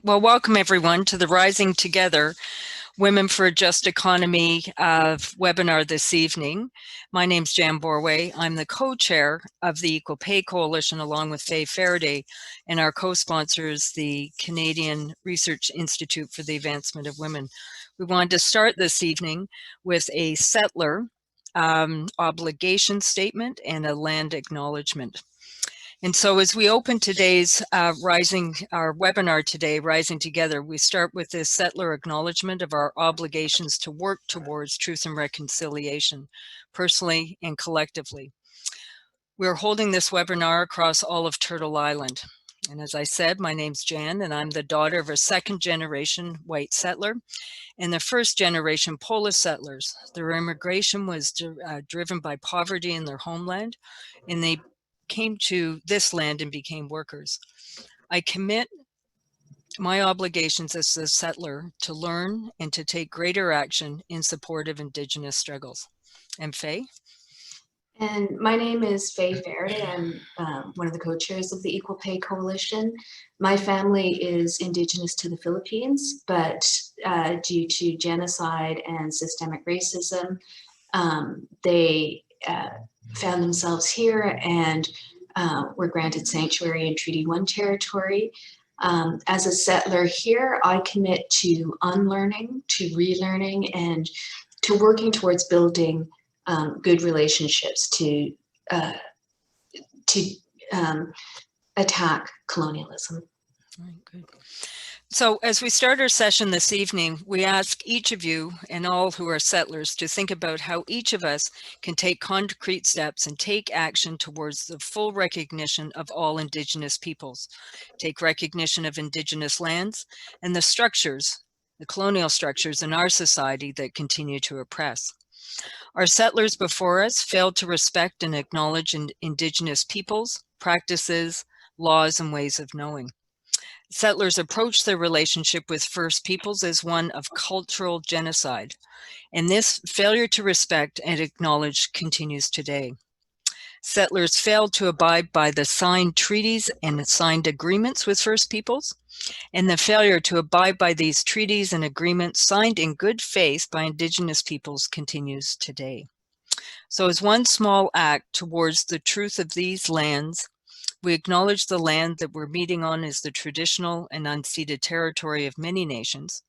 Well, welcome everyone to the Rising Together Women for a Just Economy webinar this evening. My name's Jan Borowy. I'm the co-chair of the Equal Pay Coalition along with Faraday, and our co-sponsor is the Canadian Research Institute for the Advancement of Women. We wanted to start this evening with a settler obligation statement and a land acknowledgement. And so as we open today's our webinar today, Rising Together, we start with this settler acknowledgement of our obligations to work towards truth and reconciliation, personally and collectively. We're holding this webinar across all of Turtle Island. And as I said, my name's Jan, and I'm the daughter of a second-generation white settler and the first-generation Polish settlers. Their immigration was driven by poverty in their homeland, and they came to this land and became workers. I commit my obligations as a settler to learn and to take greater action in support of Indigenous struggles. And Faye? And my name is Faye Faraday. I'm one of the co-chairs of the Equal Pay Coalition. My family is Indigenous to the Philippines, but due to genocide and systemic racism, they found themselves here and were granted sanctuary in Treaty 1 territory. As a settler here, I commit to unlearning, to relearning, and to working towards building good relationships to attack colonialism. All right, good. So as we start our session this evening, we ask each of you and all who are settlers to think about how each of us can take concrete steps and take action towards the full recognition of all Indigenous peoples, take recognition of Indigenous lands and the structures, the colonial structures in our society that continue to oppress. Our settlers before us failed to respect and acknowledge Indigenous peoples, practices, laws, and ways of knowing. Settlers approached their relationship with First Peoples as one of cultural genocide, and this failure to respect and acknowledge continues today. Settlers failed to abide by the signed treaties and signed agreements with First Peoples, and the failure to abide by these treaties and agreements signed in good faith by Indigenous peoples continues today. So as one small act towards the truth of these lands, we acknowledge the land that we're meeting on is the traditional and unceded territory of many nations.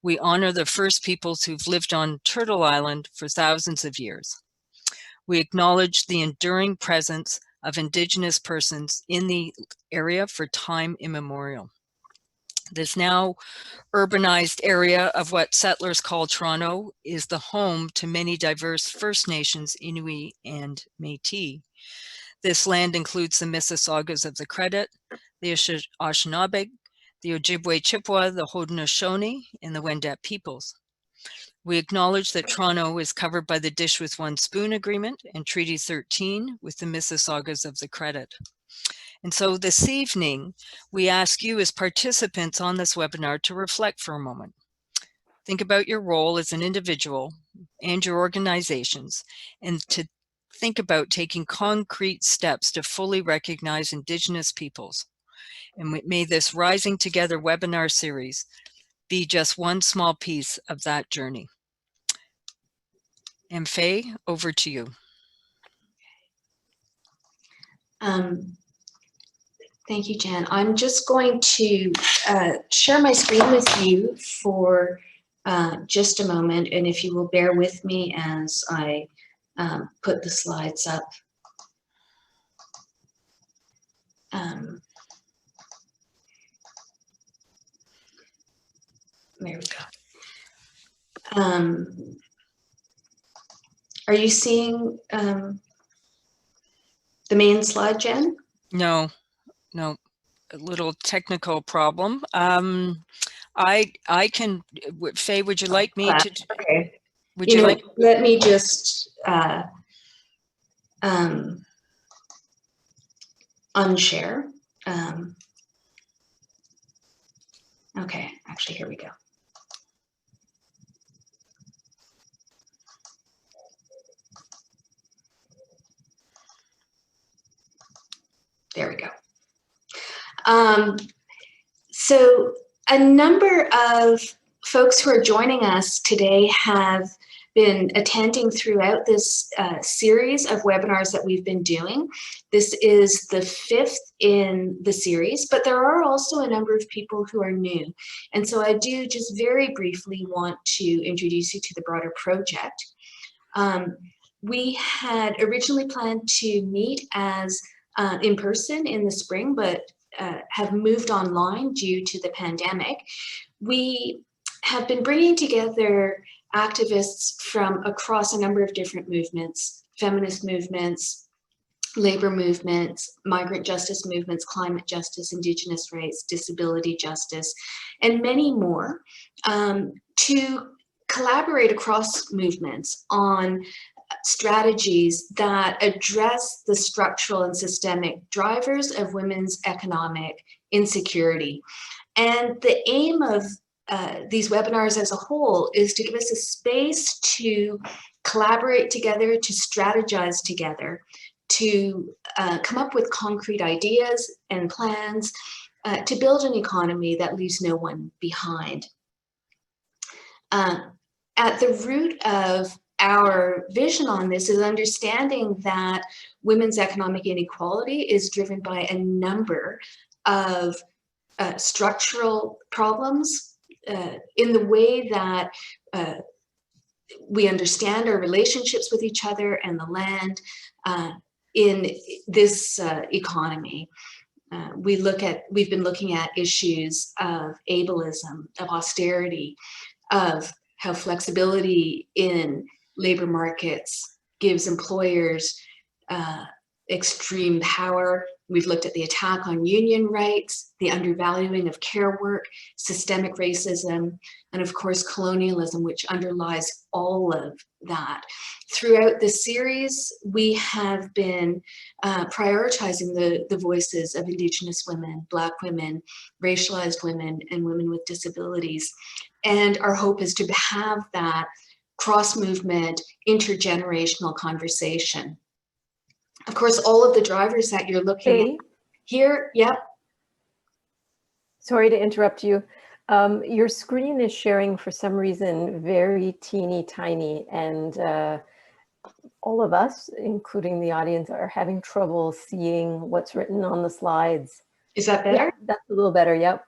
We honor the First Peoples who've lived on Turtle Island for thousands of years. We acknowledge the enduring presence of Indigenous persons in the area for time immemorial. This now urbanized area of what settlers call Toronto is the home to many diverse First Nations, Inuit, and Métis. This land includes the Mississaugas of the Credit, the Anishinaabe, the Ojibwe Chippewa, the Haudenosaunee, and the Wendat peoples. We acknowledge that Toronto is covered by the Dish with One Spoon Agreement and Treaty 13 with the Mississaugas of the Credit. And so this evening, we ask you as participants on this webinar to reflect for a moment. Think about your role as an individual and your organizations, and to think about taking concrete steps to fully recognize Indigenous peoples. And may this Rising Together webinar series be just one small piece of that journey. And Faye, over to you. Thank you, Jan. I'm just going to share my screen with you for just a moment, and if you will bear with me as I put the slides up. There we go. Are you seeing the main slide, Jen? No, a little technical problem. I can, Faye, would you like me to? Okay. Would you like? Let me just unshare. Okay, actually, here we go. There we go. So a number of folks who are joining us today have been attending throughout this series of webinars that we've been doing. This is the 5th in the series, but there are also a number of people who are new. And so I do just very briefly want to introduce you to the broader project. We had originally planned to meet as in person in the spring, but have moved online due to the pandemic. We have been bringing together activists from across a number of different movements, feminist movements, labor movements, migrant justice movements, climate justice, Indigenous rights, disability justice, and many more, to collaborate across movements on strategies that address the structural and systemic drivers of women's economic insecurity. And the aim of these webinars as a whole is to give us a space to collaborate together, to strategize together, to come up with concrete ideas and plans to build an economy that leaves no one behind. At the root of our vision on this is understanding that women's economic inequality is driven by a number of structural problems in the way that we understand our relationships with each other and the land in this economy. We've been looking at issues of ableism, of austerity, of how flexibility in labor markets gives employers extreme power. We've looked at the attack on union rights, the undervaluing of care work, systemic racism, and of course, colonialism, which underlies all of that. Throughout this series, we have been prioritizing the voices of Indigenous women, Black women, racialized women, and women with disabilities. And our hope is to have that cross-movement, intergenerational conversation. Of course, all of the drivers that you're looking at here, yep. Sorry to interrupt you. Your screen is sharing for some reason very teeny tiny, and all of us, including the audience, are having trouble seeing what's written on the slides. Is that better? Yeah, that's a little better, yep.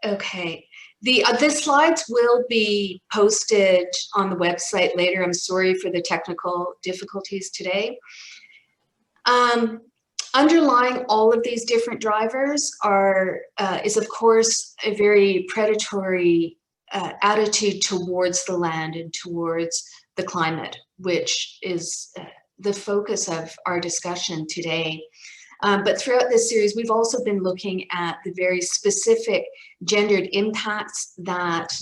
Okay. The slides will be posted on the website later. I'm sorry for the technical difficulties today. Underlying all of these different drivers is of course a very predatory attitude towards the land and towards the climate, which is the focus of our discussion today. But throughout this series, we've also been looking at the very specific gendered impacts that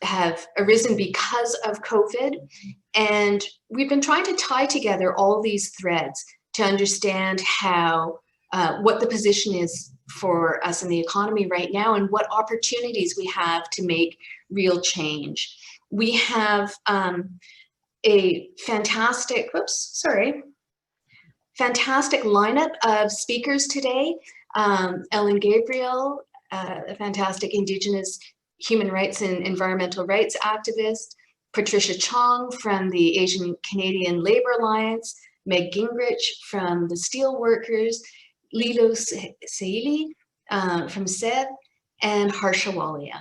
have arisen because of COVID. And we've been trying to tie together all these threads to understand how, what the position is for us in the economy right now and what opportunities we have to make real change. We have a fantastic, fantastic lineup of speakers today. Ellen Gabriel, a fantastic Indigenous human rights and environmental rights activist. Patricia Chong from the Asian Canadian Labour Alliance. Meg Gingrich from the Steelworkers. Lylou Sehili from CEVES, and Harsha Walia.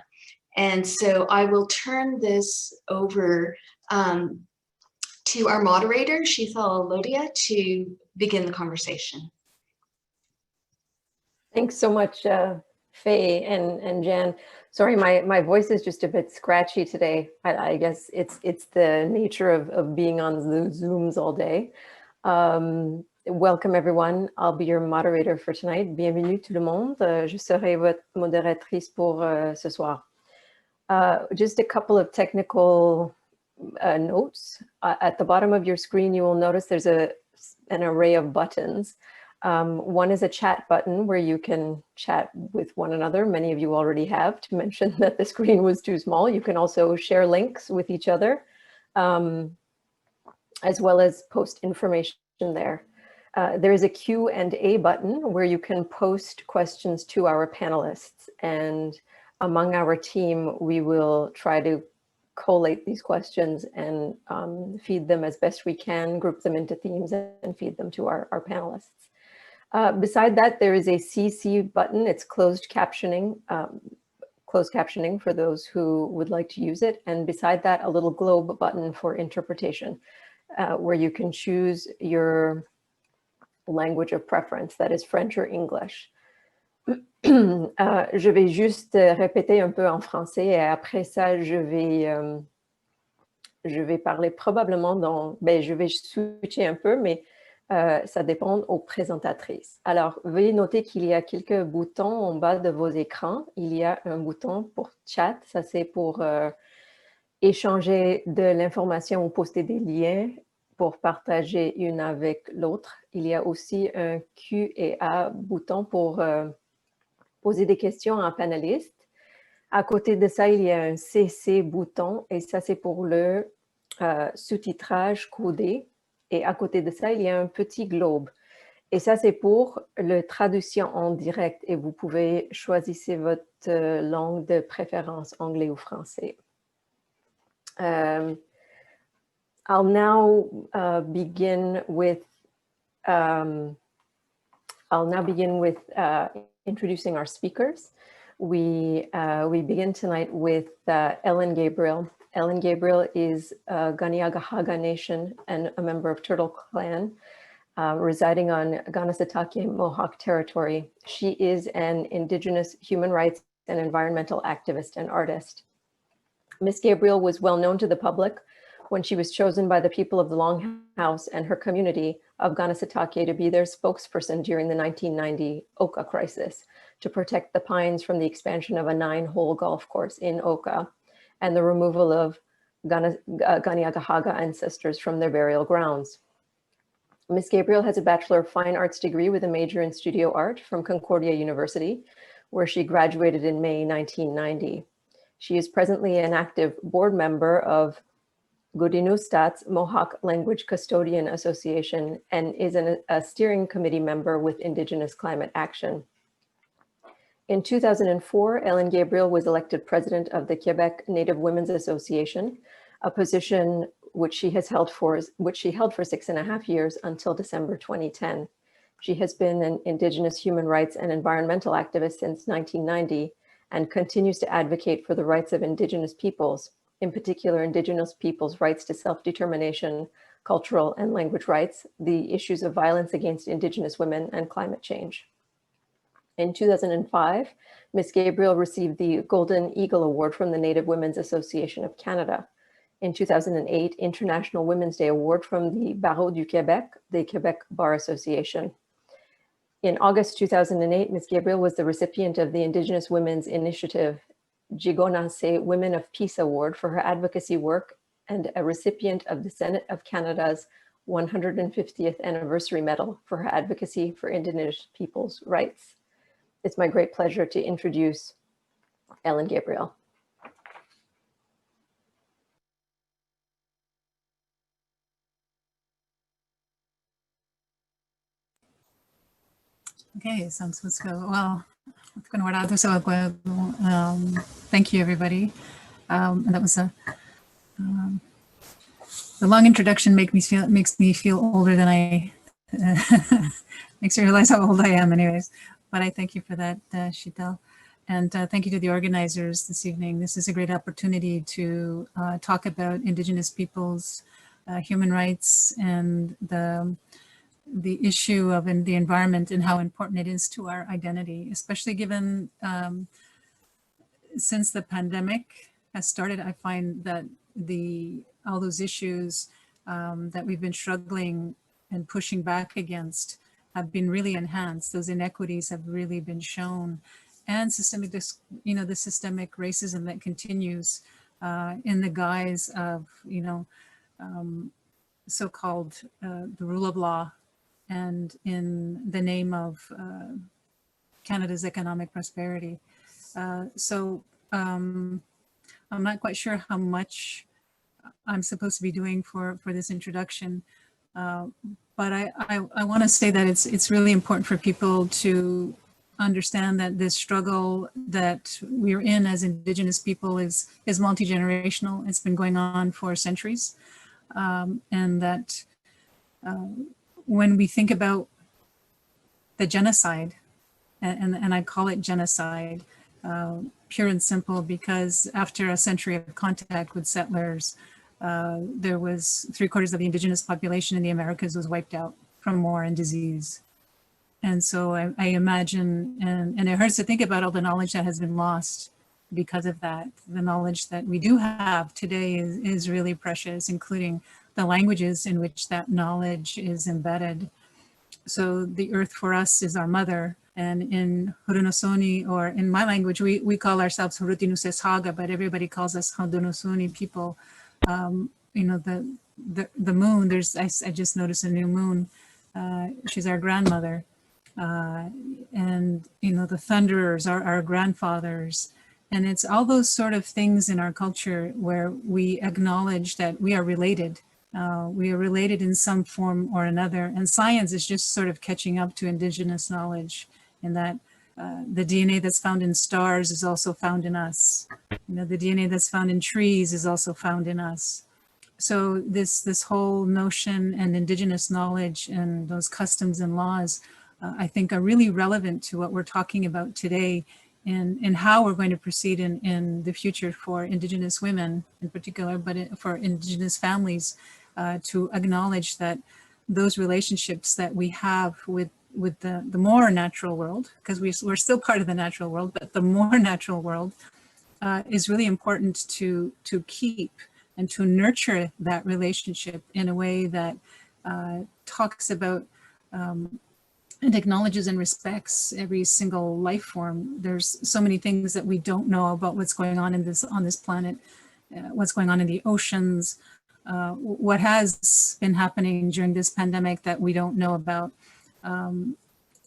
And so I will turn this over to our moderator, Sheetal Lodhia, to begin the conversation. Thanks so much, Faye and Jan. Sorry, my voice is just a bit scratchy today. I guess it's the nature of being on the Zooms all day. Welcome everyone. I'll be your moderator for tonight. Bienvenue tout le monde. Je serai votre modératrice pour ce soir. Just a couple of technical notes. At the bottom of your screen, you will notice there's an array of buttons. One is a chat button where you can chat with one another. Many of you already have, to mention that the screen was too small. You can also share links with each other, as well as post information there. There is a Q&A button where you can post questions to our panelists, and among our team, we will try to collate these questions and feed them as best we can, group them into themes and feed them to our panelists. Beside that, there is a CC button. It's closed captioning for those who would like to use it. And beside that, a little globe button for interpretation, where you can choose your language of preference, that is French or English. Je vais juste répéter un peu en français et après ça, je vais parler probablement je vais switcher un peu, mais ça dépend aux présentatrices. Alors, veuillez noter qu'il y a quelques boutons en bas de vos écrans. Il y a un bouton pour chat, ça c'est pour échanger de l'information ou poster des liens pour partager une avec l'autre. Il y a aussi un Q&A bouton pour poser des questions à un panéliste. À côté de ça, il y a un CC bouton et ça c'est pour le sous-titrage codé. Et à côté de ça, il y a un petit globe. Et ça c'est pour la traduction en direct et vous pouvez choisir votre langue de préférence, anglais ou français. I'll now begin with introducing our speakers. We begin tonight with Ellen Gabriel. Ellen Gabriel is a Kanien'kehá:ka Nation and a member of Turtle Clan, residing on Kanesatake Mohawk territory. She is an Indigenous human rights and environmental activist and artist. Ms. Gabriel was well known to the public when she was chosen by the people of the Longhouse and her community of Kanesatake to be their spokesperson during the 1990 Oka crisis, to protect the pines from the expansion of a 9-hole golf course in Oka and the removal of Kanien'kehá:ka ancestors from their burial grounds. Ms. Gabriel has a Bachelor of Fine Arts degree with a major in studio art from Concordia University, where she graduated in May 1990. She is presently an active board member of Godinustat's Mohawk Language Custodian Association and is a steering committee member with Indigenous Climate Action. In 2004, Ellen Gabriel was elected president of the Quebec Native Women's Association, a position which she held for 6.5 years until December 2010. She has been an Indigenous human rights and environmental activist since 1990 and continues to advocate for the rights of Indigenous peoples, in particular Indigenous peoples' rights to self-determination, cultural and language rights, the issues of violence against Indigenous women, and climate change. In 2005, Ms. Gabriel received the Golden Eagle Award from the Native Women's Association of Canada. In 2008, International Women's Day Award from the Barreau du Québec, the Quebec Bar Association. In August 2008, Ms. Gabriel was the recipient of the Indigenous Women's Initiative Jigonase Women of Peace Award for her advocacy work and a recipient of the Senate of Canada's 150th Anniversary Medal for her advocacy for Indigenous people's rights. It's my great pleasure to introduce Ellen Gabriel. Okay, sounds let's go. Well, thank you, everybody. And that was the long introduction makes me feel older than I makes me realize how old I am, anyways. But I thank you for that, Sheetal, and thank you to the organizers this evening. This is a great opportunity to talk about Indigenous peoples' human rights and the issue of the environment and how important it is to our identity, especially given since the pandemic has started. I find that all those issues that we've been struggling and pushing back against have been really enhanced. Those inequities have really been shown, and the systemic racism that continues in the guise of so-called the rule of law, and in the name of Canada's economic prosperity. So I'm not quite sure how much I'm supposed to be doing for this introduction, But I want to say that it's really important for people to understand that this struggle that we're in as Indigenous people is multi-generational. It's been going on for centuries. And that when we think about the genocide, and I call it genocide, pure and simple, because after a century of contact with settlers, there was 3/4 of the Indigenous population in the Americas was wiped out from war and disease. And so I imagine, and it hurts to think about all the knowledge that has been lost because of that. The knowledge that we do have today is really precious, including the languages in which that knowledge is embedded. So the earth for us is our mother. And in Haudenosaunee, or in my language, we call ourselves Harutinuseshaga, but everybody calls us Haudenosaunee people. You know, the moon, I just noticed a new moon. She's our grandmother. And, you know, the thunderers are our grandfathers. And it's all those sort of things in our culture where we acknowledge that we are related. We are related in some form or another. And science is just sort of catching up to Indigenous knowledge, in that the DNA that's found in stars is also found in us. You know, the DNA that's found in trees is also found in us. So this whole notion and Indigenous knowledge and those customs and laws, I think, are really relevant to what we're talking about today, and how we're going to proceed in the future for Indigenous women in particular, but for Indigenous families, to acknowledge that those relationships that we have with the more natural world, because we're still part of the natural world, but the more natural world is really important to keep and to nurture that relationship in a way that talks about and acknowledges and respects every single life form. There's so many things that we don't know about what's going on in on this planet, what's going on in the oceans, what has been happening during this pandemic that we don't know about.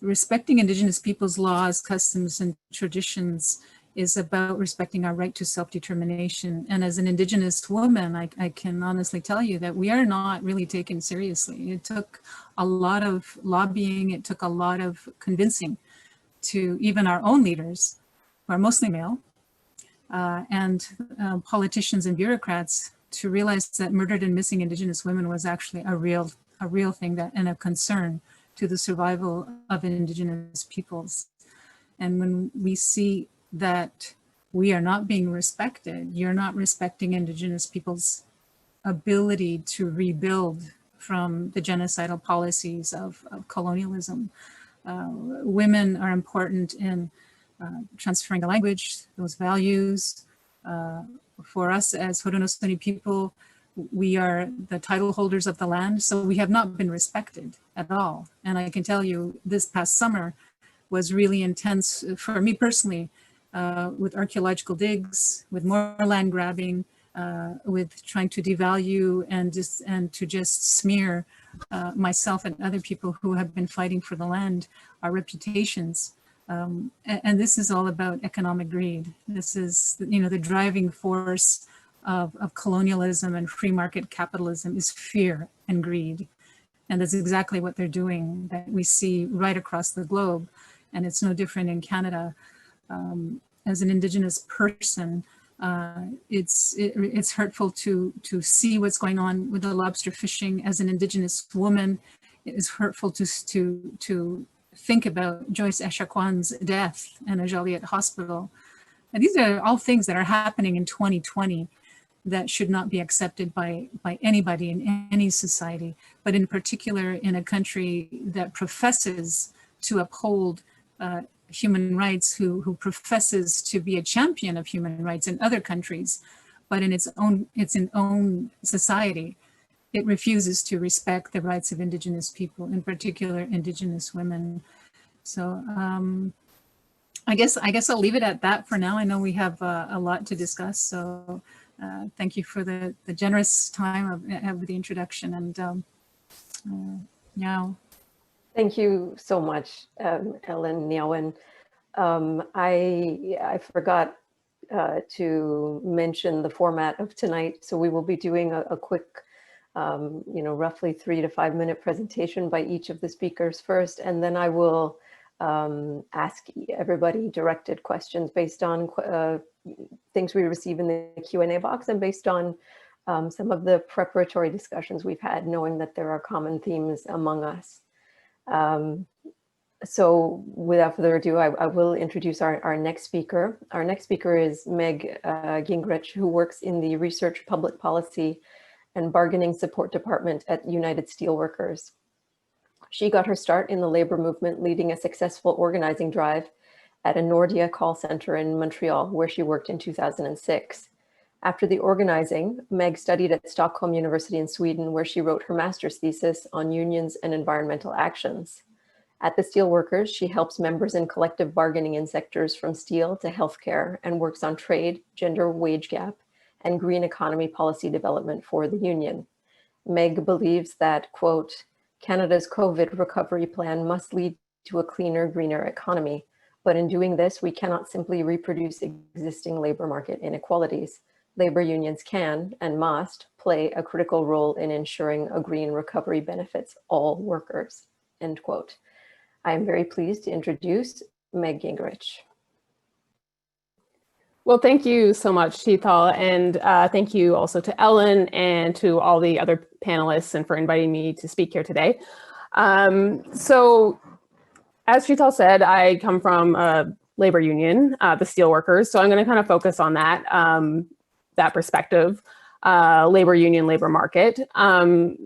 Respecting Indigenous people's laws, customs, and traditions is about respecting our right to self-determination. And as an Indigenous woman, I can honestly tell you that we are not really taken seriously. It took a lot of lobbying, it took a lot of convincing to even our own leaders, who are mostly male, and politicians and bureaucrats, to realize that murdered and missing Indigenous women was actually a real thing, that and a concern to the survival of Indigenous peoples. And when we see that we are not being respected, you're not respecting Indigenous people's ability to rebuild from the genocidal policies of colonialism. Women are important in transferring the language, those values. For us as Haudenosaunee people, we are the title holders of the land, so we have not been respected at all. And I can tell you, this past summer was really intense for me personally, with archaeological digs, with more land grabbing, with trying to devalue and to just smear myself and other people who have been fighting for the land, our reputations. And this is all about economic greed. This is, you know, the driving force of colonialism and free market capitalism is fear and greed. And that's exactly what they're doing, that we see right across the globe. And it's no different in Canada. As an Indigenous person, it's hurtful to see what's going on with the lobster fishing. As an Indigenous woman, it is hurtful to think about Joyce Echaquan's death in a Joliet hospital. And these are all things that are happening in 2020 that should not be accepted by anybody in any society, but in particular in a country that professes to uphold human rights, who professes to be a champion of human rights in other countries, but in its own society, it refuses to respect the rights of Indigenous people, in particular Indigenous women. So I guess I'll leave it at that for now. I know we have a lot to discuss, so thank you for the generous time of the introduction, and yeah. Thank you so much, Ellen Nyawen. I forgot to mention the format of tonight, so we will be doing a quick roughly 3 to 5 minute presentation by each of the speakers first, and then I will ask everybody directed questions based on things we receive in the Q&A box and based on some of the preparatory discussions we've had, knowing that there are common themes among us. So without further ado, I will introduce our next speaker. Our next speaker is Meg Gingrich, who works in the Research, Public Policy and Bargaining Support Department at United Steelworkers. She got her start in the labor movement, leading a successful organizing drive at a Lodhia call center in Montreal, where she worked in 2006. After the organizing, Meg studied at Stockholm University in Sweden, where she wrote her master's thesis on unions and environmental actions. At the Steelworkers, she helps members in collective bargaining in sectors from steel to healthcare and works on trade, gender wage gap, and green economy policy development for the union. Meg believes that, quote, Canada's COVID recovery plan must lead to a cleaner, greener economy. But in doing this, we cannot simply reproduce existing labor market inequalities. Labor unions can and must play a critical role in ensuring a green recovery benefits all workers, end quote. I am very pleased to introduce Meg Gingrich. Well, thank you so much, Sheetal, and thank you also to Ellen and to all the other panelists and for inviting me to speak here today. So, as Sheetal said, I come from a labor union, the Steelworkers, so I'm going to kind of focus on that, that perspective, labor union, labor market.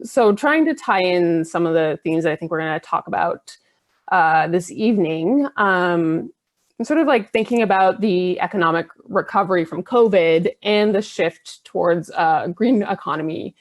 So trying to tie in some of the themes that I think we're going to talk about this evening, I'm sort of like thinking about the economic recovery from COVID and the shift towards a green economy.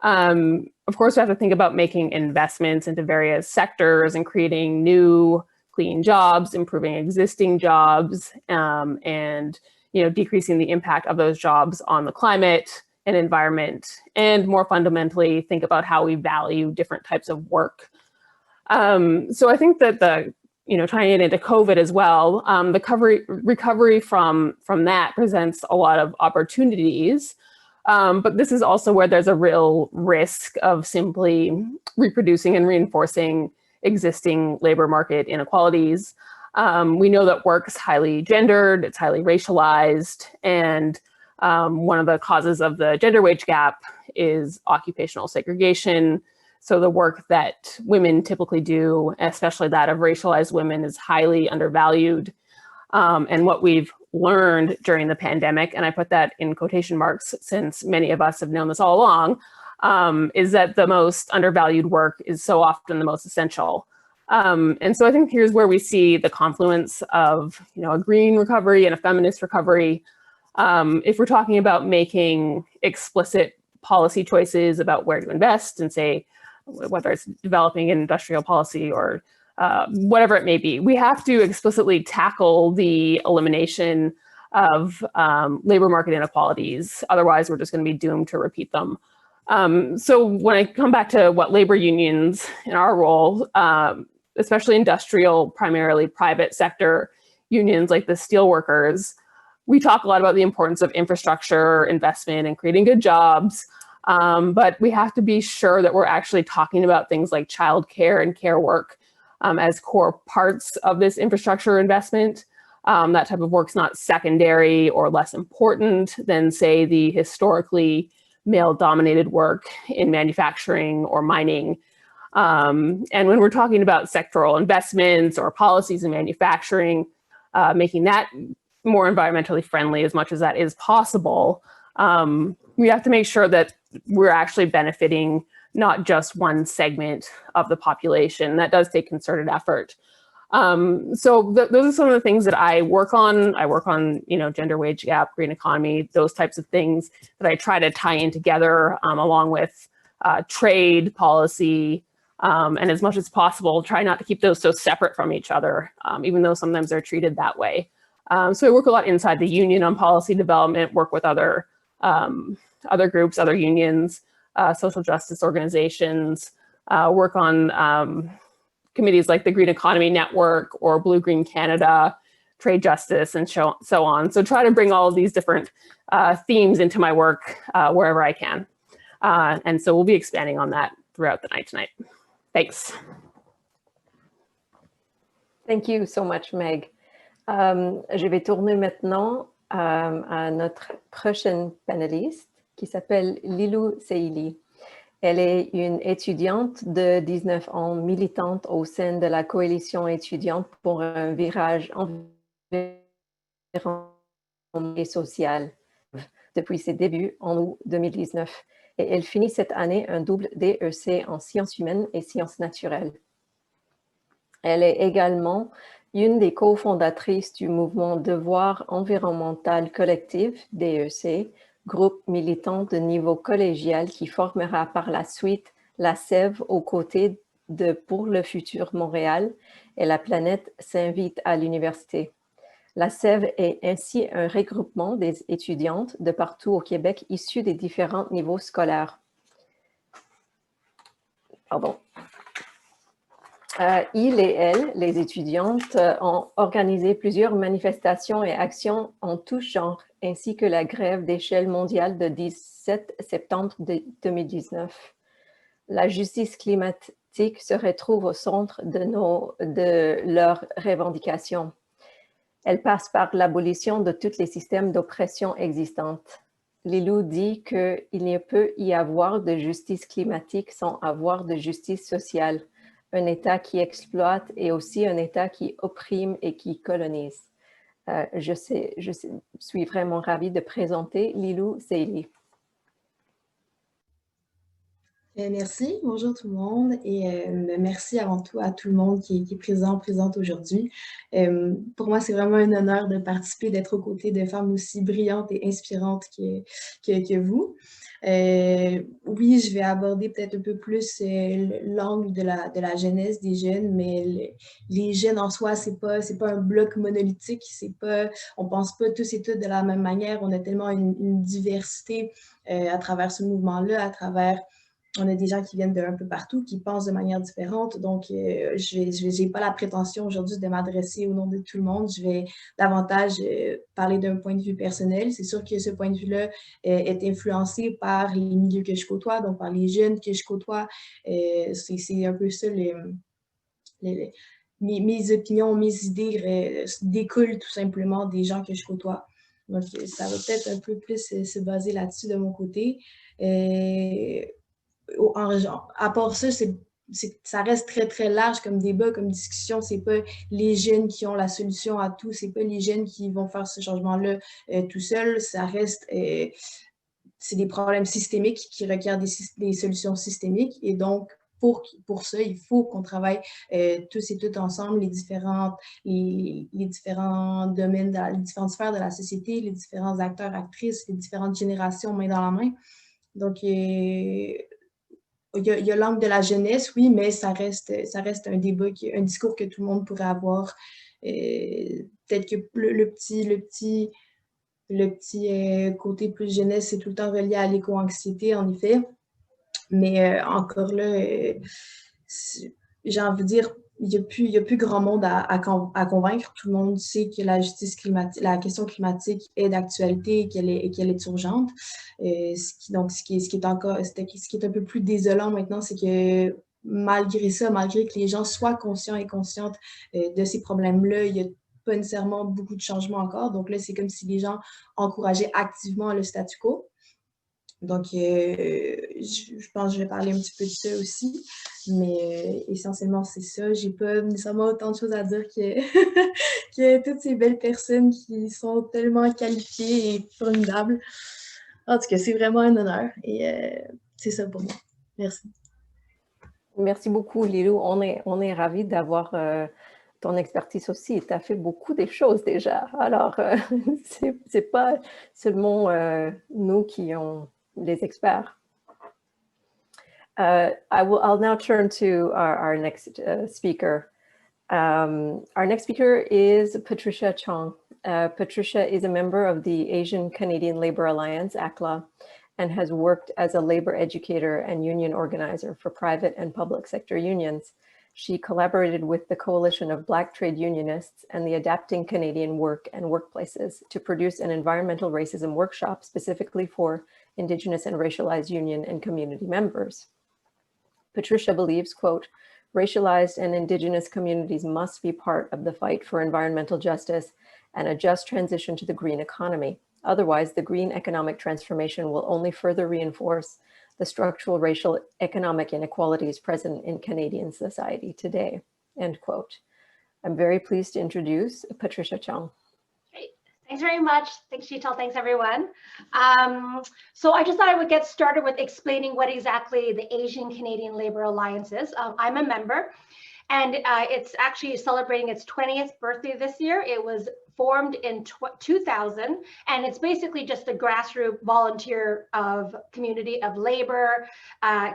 Of course, we have to think about making investments into various sectors and creating new clean jobs, improving existing jobs, and decreasing the impact of those jobs on the climate and environment, and more fundamentally, think about how we value different types of work. So I think that tying it into COVID as well, the recovery from that presents a lot of opportunities, but this is also where there's a real risk of simply reproducing and reinforcing existing labor market inequalities. We know that work is highly gendered, it's highly racialized, and one of the causes of the gender wage gap is occupational segregation. So the work that women typically do, especially that of racialized women, is highly undervalued. And what we've learned during the pandemic, and I put that in quotation marks since many of us have known this all along, is that the most undervalued work is so often the most essential. And so I think here's where we see the confluence of a green recovery and a feminist recovery. If we're talking about making explicit policy choices about where to invest and say, whether it's developing an industrial policy or whatever it may be, we have to explicitly tackle the elimination of labor market inequalities. Otherwise, we're just going to be doomed to repeat them. So when I come back to what labor unions in our role, especially industrial, primarily private sector unions like the Steelworkers, we talk a lot about the importance of infrastructure, investment, and creating good jobs. But we have to be sure that we're actually talking about things like childcare and care work as core parts of this infrastructure investment. That type of work's not secondary or less important than, say, the historically male-dominated work in manufacturing or mining. And when we're talking about sectoral investments or policies in manufacturing, making that more environmentally friendly as much as that is possible, we have to make sure that we're actually benefiting not just one segment of the population. That does take concerted effort. So those are some of the things that I work on. I work on, gender wage gap, green economy, those types of things that I try to tie in together along with trade policy, and as much as possible, try not to keep those so separate from each other, even though sometimes they're treated that way. So I work a lot inside the union on policy development, work with other groups, other unions, social justice organizations, work on committees like the Green Economy Network or Blue Green Canada, trade justice, and so on. So try to bring all of these different themes into my work wherever I can. And so we'll be expanding on that throughout the night tonight. Thanks. Thank you so much, Meg. Je vais tourner maintenant à notre prochaine panéliste qui s'appelle Lylou Sehili. Elle est une étudiante de 19 ans, militante au sein de la coalition étudiante pour un virage environnemental et social depuis ses débuts en août 2019. Et elle finit cette année un double DEC en sciences humaines et sciences naturelles. Elle est également une des cofondatrices du mouvement Devoir environnemental collectif, DEC, groupe militant de niveau collégial qui formera par la suite la CEVES aux côtés de Pour le futur Montréal et la planète s'invite à l'université. La CEVES est ainsi un regroupement des étudiantes de partout au Québec issues des différents niveaux scolaires. Pardon. Il et elle, les étudiantes, ont organisé plusieurs manifestations et actions en tout genre, ainsi que la grève d'échelle mondiale de 17 septembre 2019. La justice climatique se retrouve au centre de leurs revendications. Elle passe par l'abolition de tous les systèmes d'oppression existants. Lylou dit qu'il ne peut y avoir de justice climatique sans avoir de justice sociale. Un État qui exploite et aussi un État qui opprime et qui colonise. Je suis vraiment ravie de présenter Lylou Sehili. Merci, bonjour tout le monde et merci avant tout à tout le monde qui est présente aujourd'hui. Pour moi, c'est vraiment un honneur de participer, d'être aux côtés de femmes aussi brillantes et inspirantes que vous. Oui, je vais aborder peut-être un peu plus l'angle de la jeunesse des jeunes, mais les jeunes en soi, c'est pas un bloc monolithique, on pense pas tous et toutes de la même manière, on a tellement une diversité à travers ce mouvement-là, on a des gens qui viennent d'un peu partout, qui pensent de manière différente. Donc, je n'ai pas la prétention aujourd'hui de m'adresser au nom de tout le monde. Je vais davantage parler d'un point de vue personnel. C'est sûr que ce point de vue-là est influencé par les milieux que je côtoie, donc par les jeunes que je côtoie. C'est un peu ça, mes opinions, mes idées découlent tout simplement des gens que je côtoie. Donc, ça va peut-être un peu plus se baser là-dessus de mon côté. À part ça, ça reste très, très large comme débat, comme discussion. C'est pas les jeunes qui ont la solution à tout. C'est pas les jeunes qui vont faire ce changement-là tout seuls. Ça reste... c'est des problèmes systémiques qui requièrent des solutions systémiques. Et donc, pour ça, il faut qu'on travaille tous et toutes ensemble, les différents domaines, les différentes sphères de la société, les différents acteurs, actrices, les différentes générations main dans la main. Donc, il y a l'angle de la jeunesse, oui, mais ça reste un débat, un discours que tout le monde pourrait avoir. Peut-être que le petit côté plus jeunesse, c'est tout le temps relié à l'éco-anxiété, en effet. Mais encore là, j'ai envie de dire, il n'y a plus grand monde à convaincre. Tout le monde sait que la justice climatique, la question climatique est d'actualité et qu'elle est urgente. Ce qui est un peu plus désolant maintenant, c'est que malgré que les gens soient conscients et conscientes de ces problèmes-là, il y a pas nécessairement beaucoup de changements encore. Donc là, c'est comme si les gens encourageaient activement le statu quo. Donc, je pense que je vais parler un petit peu de ça aussi, mais essentiellement, c'est ça. J'ai pas nécessairement autant de choses à dire que toutes ces belles personnes qui sont tellement qualifiées et formidables. En tout cas, c'est vraiment un honneur et c'est ça pour moi. Merci. Merci beaucoup, Lylou. On est ravis d'avoir ton expertise aussi. Tu as fait beaucoup de choses déjà. Alors, c'est pas seulement nous qui ont les experts. I'll now turn to our next speaker. Our next speaker is Patricia Chong. Patricia is a member of the Asian Canadian Labour Alliance, ACLA, and has worked as a labor educator and union organizer for private and public sector unions. She collaborated with the Coalition of Black Trade Unionists and the Adapting Canadian Work and Workplaces to produce an environmental racism workshop specifically for Indigenous and racialized union and community members. Patricia believes, quote, racialized and Indigenous communities must be part of the fight for environmental justice and a just transition to the green economy. Otherwise, the green economic transformation will only further reinforce the structural racial economic inequalities present in Canadian society today, end quote. I'm very pleased to introduce Patricia Chong. Great. Thanks very much. Thanks, Sheetal. Thanks, everyone. So I just thought I would get started with explaining what exactly the Asian Canadian Labor Alliance is. I'm a member, and it's actually celebrating its 20th birthday this year. It was formed in 2000, and it's basically just a grassroots volunteer of community of labor,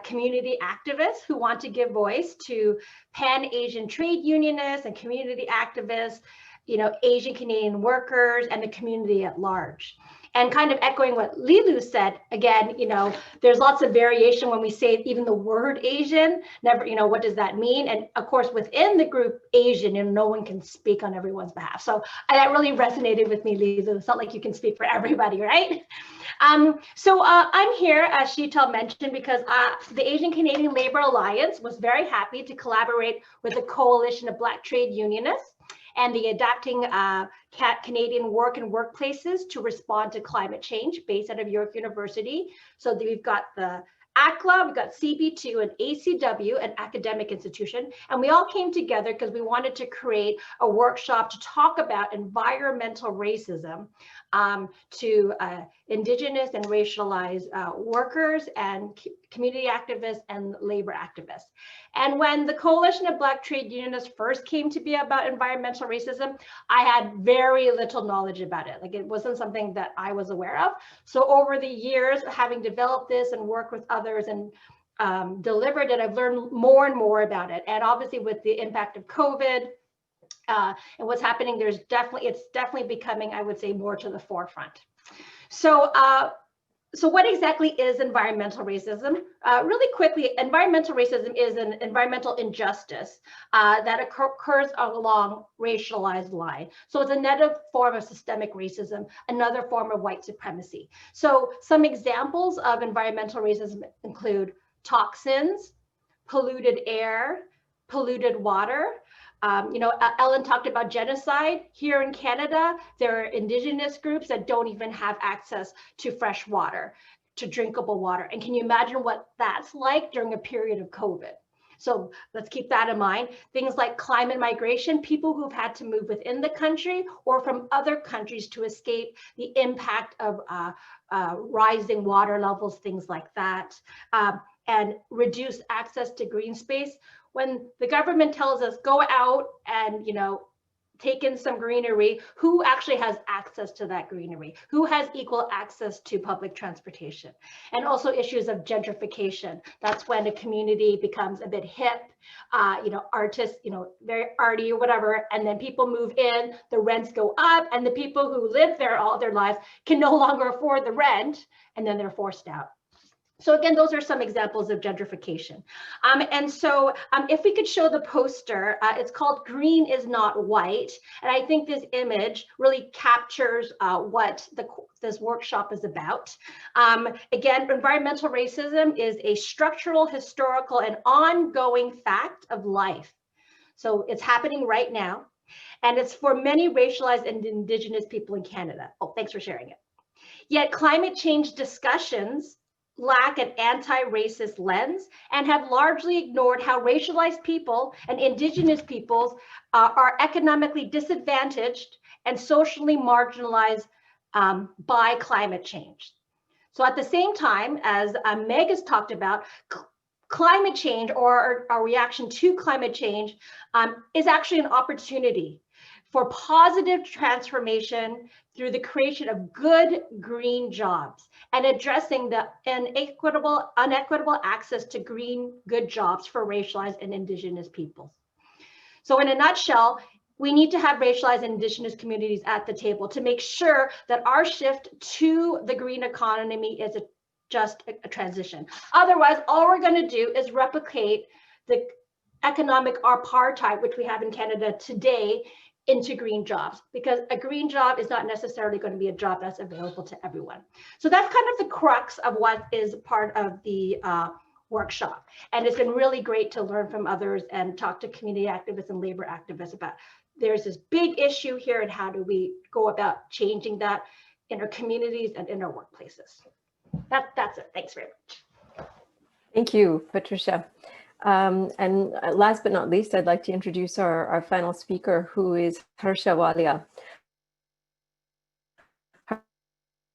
community activists who want to give voice to Pan-Asian trade unionists and community activists, you know, Asian Canadian workers and the community at large. And kind of echoing what Lylou said, again, you know, there's lots of variation when we say even the word Asian, never, you know, what does that mean? And of course, within the group Asian, you know, no one can speak on everyone's behalf. So that really resonated with me, Lylou. It's not like you can speak for everybody, right? I'm here, as Sheetal mentioned, because the Asian Canadian Labor Alliance was very happy to collaborate with the Coalition of Black Trade Unionists and the Adapting Canadian Work and Workplaces to respond to climate change based out of York University. So we've got the ACLA, we've got CB2 and ACW, an academic institution, and we all came together because we wanted to create a workshop to talk about environmental racism to Indigenous and racialized workers and community activists and labor activists. And when the Coalition of Black Trade Unionists first came to be about environmental racism, I had very little knowledge about it. Like, it wasn't something that I was aware of. So over the years, having developed this and worked with others and delivered it, I've learned more and more about it. And obviously with the impact of COVID, and what's happening, it's definitely becoming, I would say, more to the forefront. So what exactly is environmental racism? Really quickly, environmental racism is an environmental injustice that occurs along racialized line. So it's another form of systemic racism, another form of white supremacy. So some examples of environmental racism include toxins, polluted air, polluted water. You know, Ellen talked about genocide. Here in Canada, there are Indigenous groups that don't even have access to fresh water, to drinkable water. And can you imagine what that's like during a period of COVID? So let's keep that in mind. Things like climate migration, people who've had to move within the country or from other countries to escape the impact of rising water levels, things like that, and reduce access to green space. When the government tells us go out and, you know, take in some greenery, who actually has access to that greenery? Who has equal access to public transportation? And also issues of gentrification. That's when a community becomes a bit hip, you know, artists, you know, very arty or whatever, and then people move in, the rents go up, and the people who live there all their lives can no longer afford the rent, and then they're forced out. So again, those are some examples of gentrification. If we could show the poster, it's called Green is Not White. And I think this image really captures what this workshop is about. Again, environmental racism is a structural, historical, and ongoing fact of life. So it's happening right now. And it's for many racialized and Indigenous people in Canada. Oh, thanks for sharing it. Yet climate change discussions lack an anti-racist lens and have largely ignored how racialized people and Indigenous peoples are economically disadvantaged and socially marginalized by climate change. So at the same time, as Meg has talked about, climate change or our reaction to climate change is actually an opportunity for positive transformation through the creation of good green jobs and addressing the unequitable access to green good jobs for racialized and Indigenous peoples. So in a nutshell, we need to have racialized and Indigenous communities at the table to make sure that our shift to the green economy is just a transition. Otherwise, all we're going to do is replicate the economic apartheid, which we have in Canada today, into green jobs, because a green job is not necessarily going to be a job that's available to everyone. So that's kind of the crux of what is part of the workshop. And it's been really great to learn from others and talk to community activists and labor activists about there's this big issue here and how do we go about changing that in our communities and in our workplaces. That's it. Thanks very much. Thank you, Patricia. And last but not least, I'd like to introduce our final speaker, who is Harsha Walia.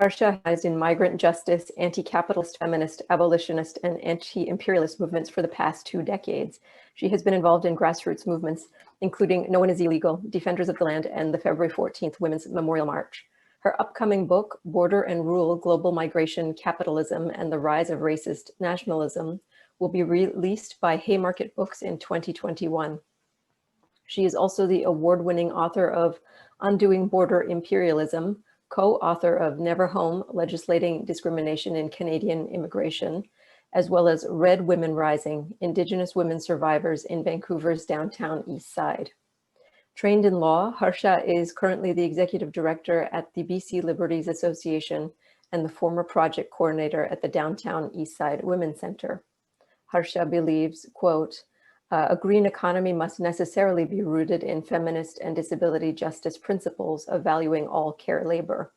Harsha has in migrant justice, anti-capitalist, feminist, abolitionist, and anti-imperialist movements for the past 2 decades. She has been involved in grassroots movements, including No One Is Illegal, Defenders of the Land, and the February 14th Women's Memorial March. Her upcoming book, Border and Rule, Global Migration, Capitalism, and the Rise of Racist Nationalism, will be released by Haymarket Books in 2021. She is also the award-winning author of Undoing Border Imperialism, co-author of Never Home, Legislating Discrimination in Canadian Immigration, as well as Red Women Rising, Indigenous Women Survivors in Vancouver's downtown East Side. Trained in law, Harsha is currently the executive director at the BC Liberties Association and the former project coordinator at the Downtown East Side Women's Centre. Harsha believes, quote, a green economy must necessarily be rooted in feminist and disability justice principles of valuing all care labor,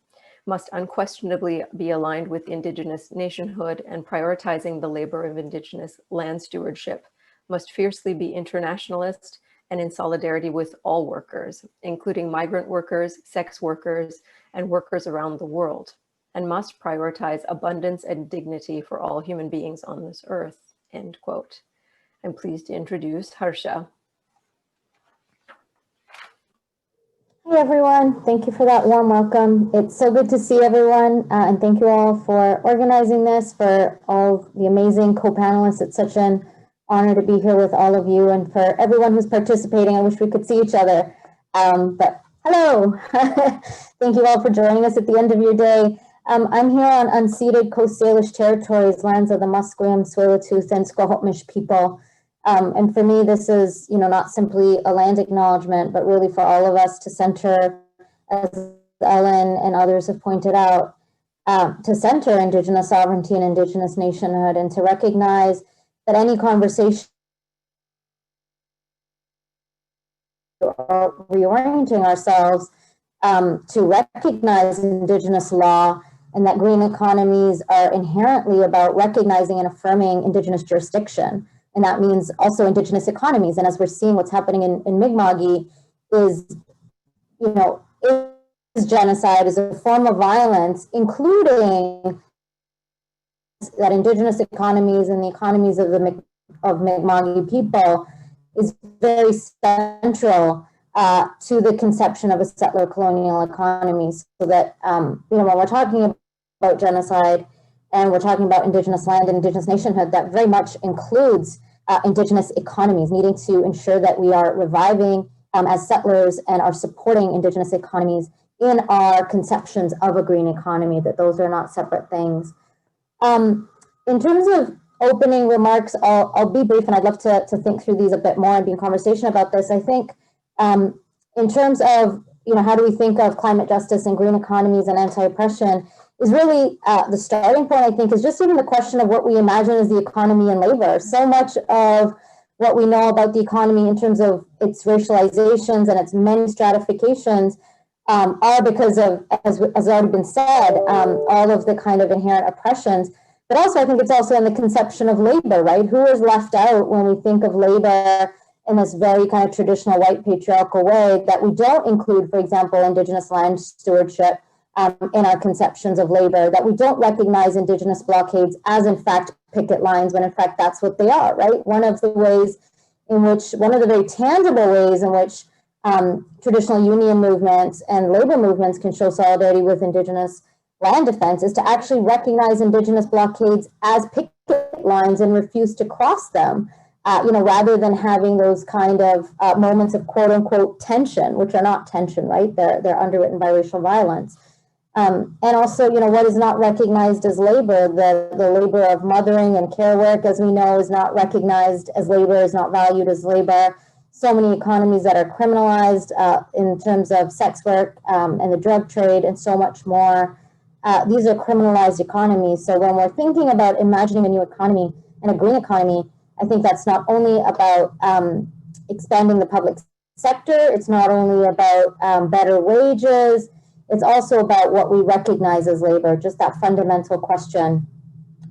must unquestionably be aligned with Indigenous nationhood and prioritizing the labor of Indigenous land stewardship, must fiercely be internationalist and in solidarity with all workers, including migrant workers, sex workers, and workers around the world, and must prioritize abundance and dignity for all human beings on this earth, end quote. I'm pleased to introduce Harsha. Hey everyone, thank you for that warm welcome. It's so good to see everyone, and thank you all for organizing this, for all the amazing co-panelists. It's such an honor to be here with all of you, and for everyone who's participating. I wish we could see each other, but hello. Thank you all for joining us at the end of your day. I'm here on unceded Coast Salish territories, lands of the Musqueam, Tsleil-Waututh, and Squamish people. And for me, this is, not simply a land acknowledgement, but really for all of us to center, as Ellen and others have pointed out, to center Indigenous sovereignty and Indigenous nationhood, and to recognize that any conversation or reorienting ourselves to recognize Indigenous law, and that green economies are inherently about recognizing and affirming Indigenous jurisdiction. And that means also Indigenous economies. And as we're seeing what's happening in Mi'kma'ki is genocide, is a form of violence, including that Indigenous economies and the economies of Mi'kma'ki people is very central to the conception of a settler colonial economy. So that, when we're talking about genocide, and we're talking about Indigenous land and Indigenous nationhood, that very much includes Indigenous economies, needing to ensure that we are reviving as settlers and are supporting Indigenous economies in our conceptions of a green economy, that those are not separate things. In terms of opening remarks, I'll be brief, and I'd love to think through these a bit more and be in conversation about this. I think in terms of, how do we think of climate justice and green economies and anti-oppression, is really the starting point, I think, is just even the question of what we imagine as the economy and labor. So much of what we know about the economy in terms of its racializations and its many stratifications are because of, as already been said, all of the kind of inherent oppressions. But also, I think it's also in the conception of labor, right? Who is left out when we think of labor in this very kind of traditional white patriarchal way, that we don't include, for example, Indigenous land stewardship in our conceptions of labor, that we don't recognize Indigenous blockades as in fact picket lines, when in fact that's what they are, right? One of the very tangible ways in which traditional union movements and labor movements can show solidarity with Indigenous land defense is to actually recognize Indigenous blockades as picket lines and refuse to cross them, rather than having those kind of moments of quote unquote tension, which are not tension, right? They're underwritten by racial violence. And also, what is not recognized as labor, the labor of mothering and care work, as we know, is not recognized as labor, is not valued as labor. So many economies that are criminalized in terms of sex work and the drug trade and so much more. These are criminalized economies. So when we're thinking about imagining a new economy and a green economy, I think that's not only about expanding the public sector, it's not only about better wages, it's also about what we recognize as labor, just that fundamental question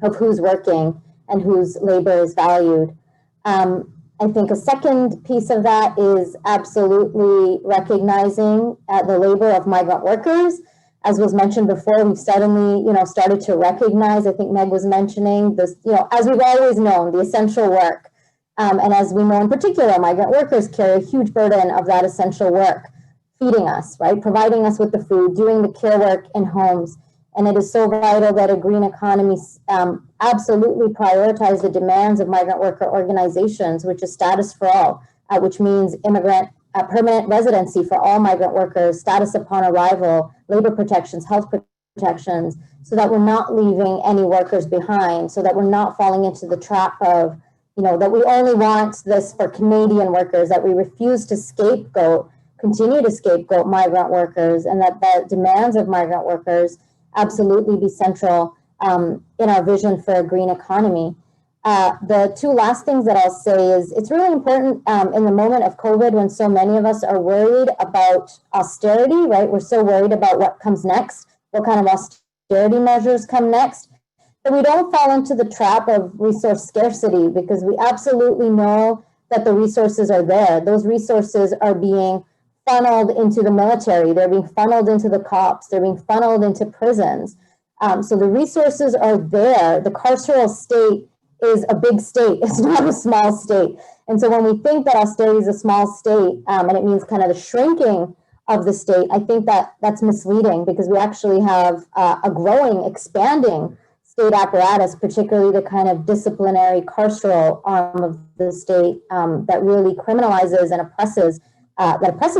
of who's working and whose labor is valued. I think a second piece of that is absolutely recognizing the labor of migrant workers. As was mentioned before, we've suddenly, started to recognize, I think Meg was mentioning this, as we've always known, the essential work. And as we know in particular, migrant workers carry a huge burden of that essential work, feeding us, right? Providing us with the food, doing the care work in homes. And it is so vital that a green economy absolutely prioritize the demands of migrant worker organizations, which is status for all, which means immigrant permanent residency for all migrant workers, status upon arrival, labor protections, health protections, so that we're not leaving any workers behind, so that we're not falling into the trap of, that we only want this for Canadian workers, that we refuse to continue to scapegoat migrant workers, and that the demands of migrant workers absolutely be central in our vision for a green economy. The two last things that I'll say is it's really important in the moment of COVID, when so many of us are worried about austerity, right? We're so worried about what comes next, what kind of austerity measures come next, that we don't fall into the trap of resource scarcity, because we absolutely know that the resources are there. Those resources are being funneled into the military, they're being funneled into the cops, they're being funneled into prisons. So the resources are there. The carceral state is a big state, it's not a small state. And so when we think that austerity is a small state, and it means kind of the shrinking of the state, I think that that's misleading, because we actually have a growing, expanding state apparatus, particularly the kind of disciplinary carceral arm of the state that really criminalizes and oppresses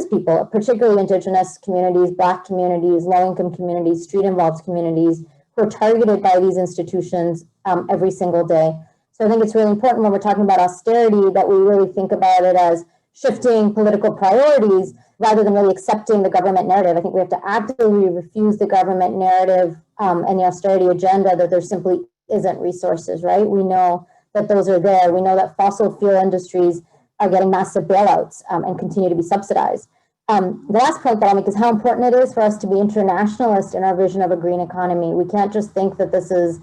people, particularly Indigenous communities, Black communities, low-income communities, street-involved communities, who are targeted by these institutions every single day. So I think it's really important when we're talking about austerity that we really think about it as shifting political priorities rather than really accepting the government narrative. I think we have to actively refuse the government narrative and the austerity agenda that there simply isn't resources, right? We know that those are there. We know that fossil fuel industries are getting massive bailouts and continue to be subsidized. The last point that I'll make is how important it is for us to be internationalist in our vision of a green economy. We can't just think that this is,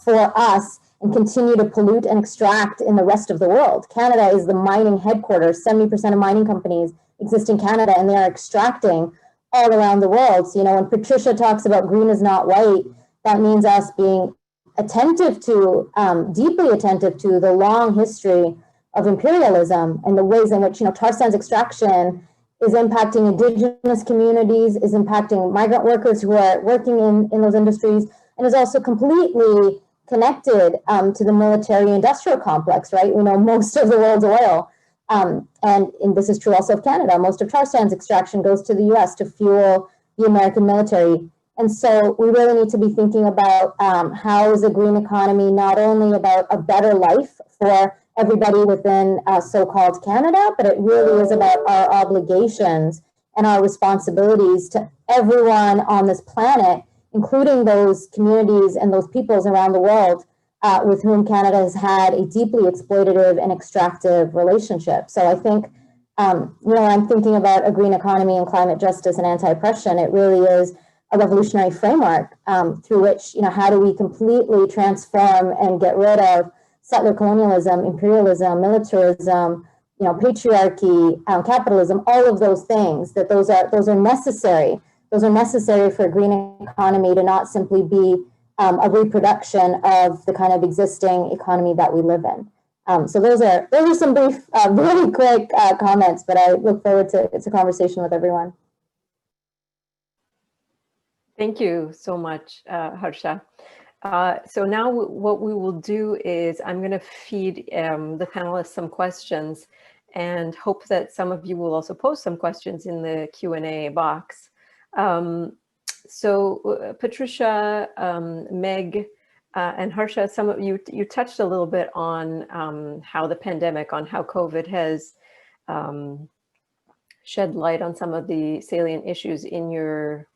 for us and continue to pollute and extract in the rest of the world. Canada is the mining headquarters. 70% of mining companies exist in Canada, and they are extracting all around the world. So, when Patricia talks about green is not white, that means us being attentive to, deeply attentive to the long history of imperialism and the ways in which, tar sands extraction is impacting Indigenous communities, is impacting migrant workers who are working in those industries, and is also completely connected to the military-industrial complex, right? We know most of the world's oil, and this is true also of Canada. Most of tar sands extraction goes to the US to fuel the American military. And so we really need to be thinking about how is a green economy not only about a better life for everybody within so-called Canada, but it really is about our obligations and our responsibilities to everyone on this planet, including those communities and those peoples around the world with whom Canada has had a deeply exploitative and extractive relationship. So I think, I'm thinking about a green economy and climate justice and anti-oppression. It really is a revolutionary framework through which, how do we completely transform and get rid of settler colonialism, imperialism, militarism, patriarchy, capitalism, all of those things, that those are necessary. Those are necessary for a green economy to not simply be a reproduction of the kind of existing economy that we live in. So those are some brief, really quick comments, but I look forward to a conversation with everyone. Thank you so much, Harsha. So now what we will do is I'm going to feed the panelists some questions and hope that some of you will also post some questions in the Q&A box. So Patricia, Meg, and Harsha, some of you touched a little bit on how the pandemic, on how COVID has shed light on some of the salient issues in your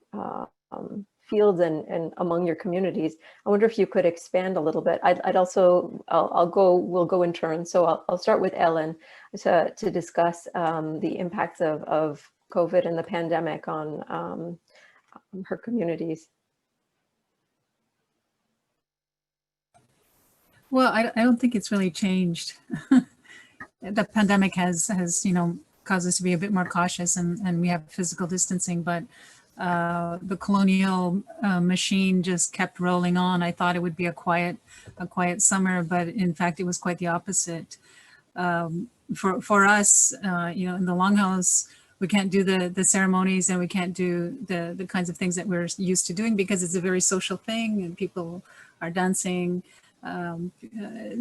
fields and among your communities. I wonder if you could expand a little bit. I'd also, we'll go in turn. So I'll start with Ellen to discuss the impacts of COVID and the pandemic on her communities. Well, I don't think it's really changed. The pandemic has caused us to be a bit more cautious, and we have physical distancing, but the colonial machine just kept rolling on. I thought it would be a quiet summer, but in fact, it was quite the opposite. For us, in the Longhouse, we can't do the ceremonies, and we can't do the kinds of things that we're used to doing because it's a very social thing, and people are dancing,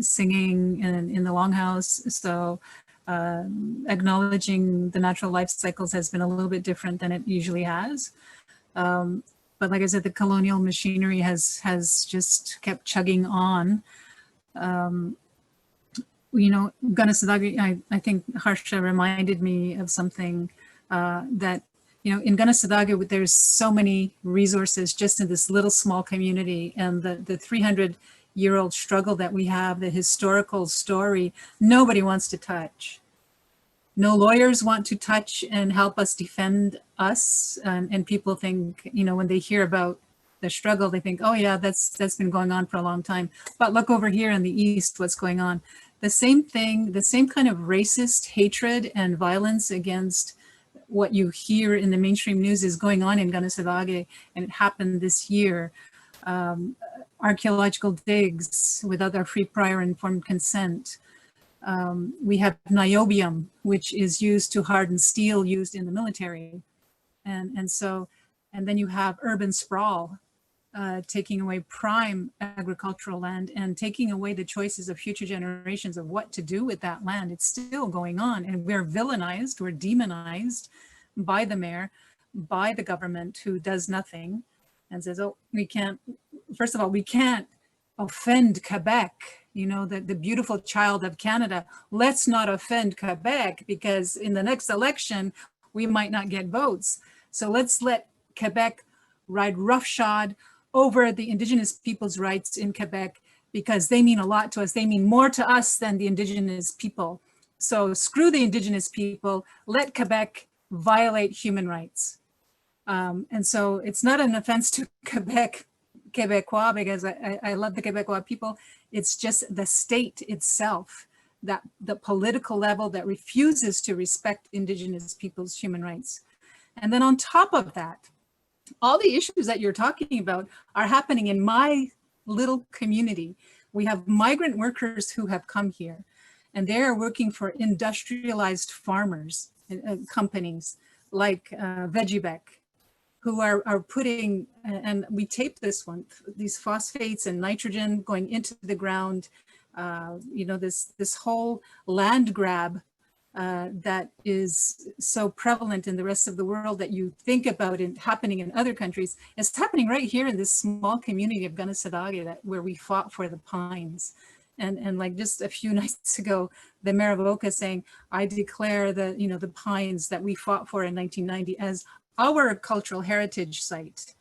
singing in the Longhouse. So acknowledging the natural life cycles has been a little bit different than it usually has. But like I said, the colonial machinery has just kept chugging on. Gunnesadagi, I think Harsha reminded me of something that, in Gunnesadagi, there's so many resources just in this little small community, and the 300-year-old struggle that we have, the historical story, nobody wants to touch. No lawyers want to touch and help us defend us. And people think, when they hear about the struggle, they think, oh yeah, that's been going on for a long time. But look over here in the East, what's going on. The same thing, the same kind of racist hatred and violence against what you hear in the mainstream news is going on in Gunnesadagi, and it happened this year. Archaeological digs without our free, prior, informed consent. We have niobium, which is used to harden steel used in the military. And then you have urban sprawl, taking away prime agricultural land and taking away the choices of future generations of what to do with that land. It's still going on, and we're villainized, we're demonized by the mayor, by the government, who does nothing and says, oh, we can't, first of all, we can't offend Quebec, the beautiful child of Canada. Let's not offend Quebec, because in the next election, we might not get votes. So let's let Quebec ride roughshod over the Indigenous people's rights in Quebec, because they mean a lot to us. They mean more to us than the Indigenous people. So screw the Indigenous people, let Quebec violate human rights. And so it's not an offense to Quebecois, because I love the Quebecois people. It's just the state itself, that the political level that refuses to respect Indigenous people's human rights. And then on top of that, all the issues that you're talking about are happening in my little community. We have migrant workers who have come here, and they are working for industrialized farmers, companies like Vegebec, who are putting, and we taped this one, these phosphates and nitrogen going into the ground, this whole land grab that is so prevalent in the rest of the world that you think about it happening in other countries. It's happening right here in this small community of Gunnesadagi, where we fought for the pines. And like just a few nights ago, the mayor of Oka saying, I declare the pines that we fought for in 1990 as our cultural heritage site.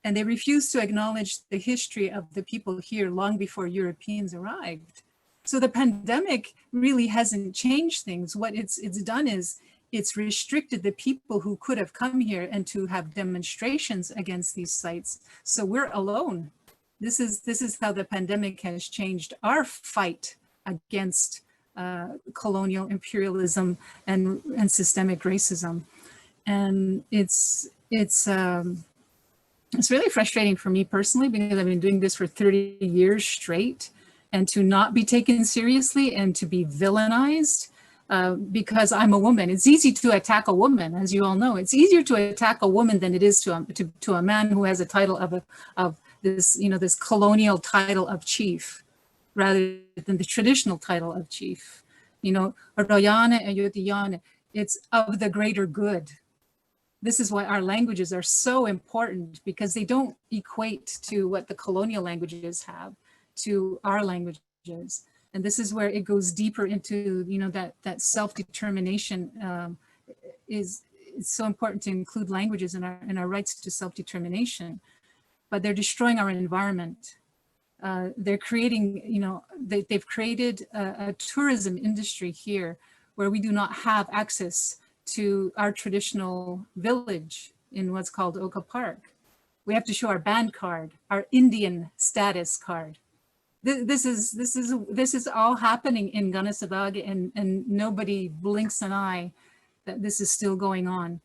And they refuse to acknowledge the history of the people here long before Europeans arrived. So the pandemic really hasn't changed things. What it's done is it's restricted the people who could have come here and to have demonstrations against these sites. So we're alone. This is how the pandemic has changed our fight against colonial imperialism and systemic racism. And it's really frustrating for me personally, because I've been doing this for 30 years straight, and to not be taken seriously and to be villainized because I'm a woman. It's easy to attack a woman, as you all know. It's easier to attack a woman than it is to a man who has a title of this, this colonial title of chief, rather than the traditional title of chief. Royane and Yotiyane, it's of the greater good. this is why our languages are so important, because they don't equate to what the colonial languages have to our languages. And this is where it goes deeper into, you know, that self-determination is so important to include languages in our rights to self-determination. But they're destroying our environment. They're creating, you know, they've created a tourism industry here where we do not have access to our traditional village in what's called Oka Park. We have to show our band card, our Indian status card. This is all happening in Ganasabag, and nobody blinks an eye that this is still going on,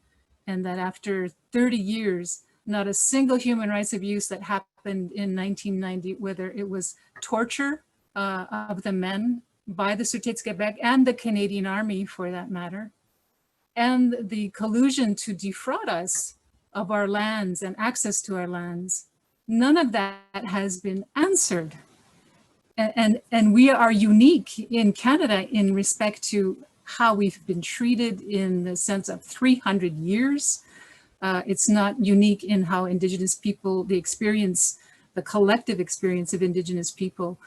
and that after 30 years, not a single human rights abuse that happened in 1990, whether it was torture of the men by the Sûreté de Québec and the Canadian Army for that matter, and the collusion to defraud us of our lands and access to our lands, none of that has been answered. And we are unique in Canada in respect to how we've been treated in the sense of 300 years. It's not unique in how Indigenous people, the experience, the collective experience of Indigenous people,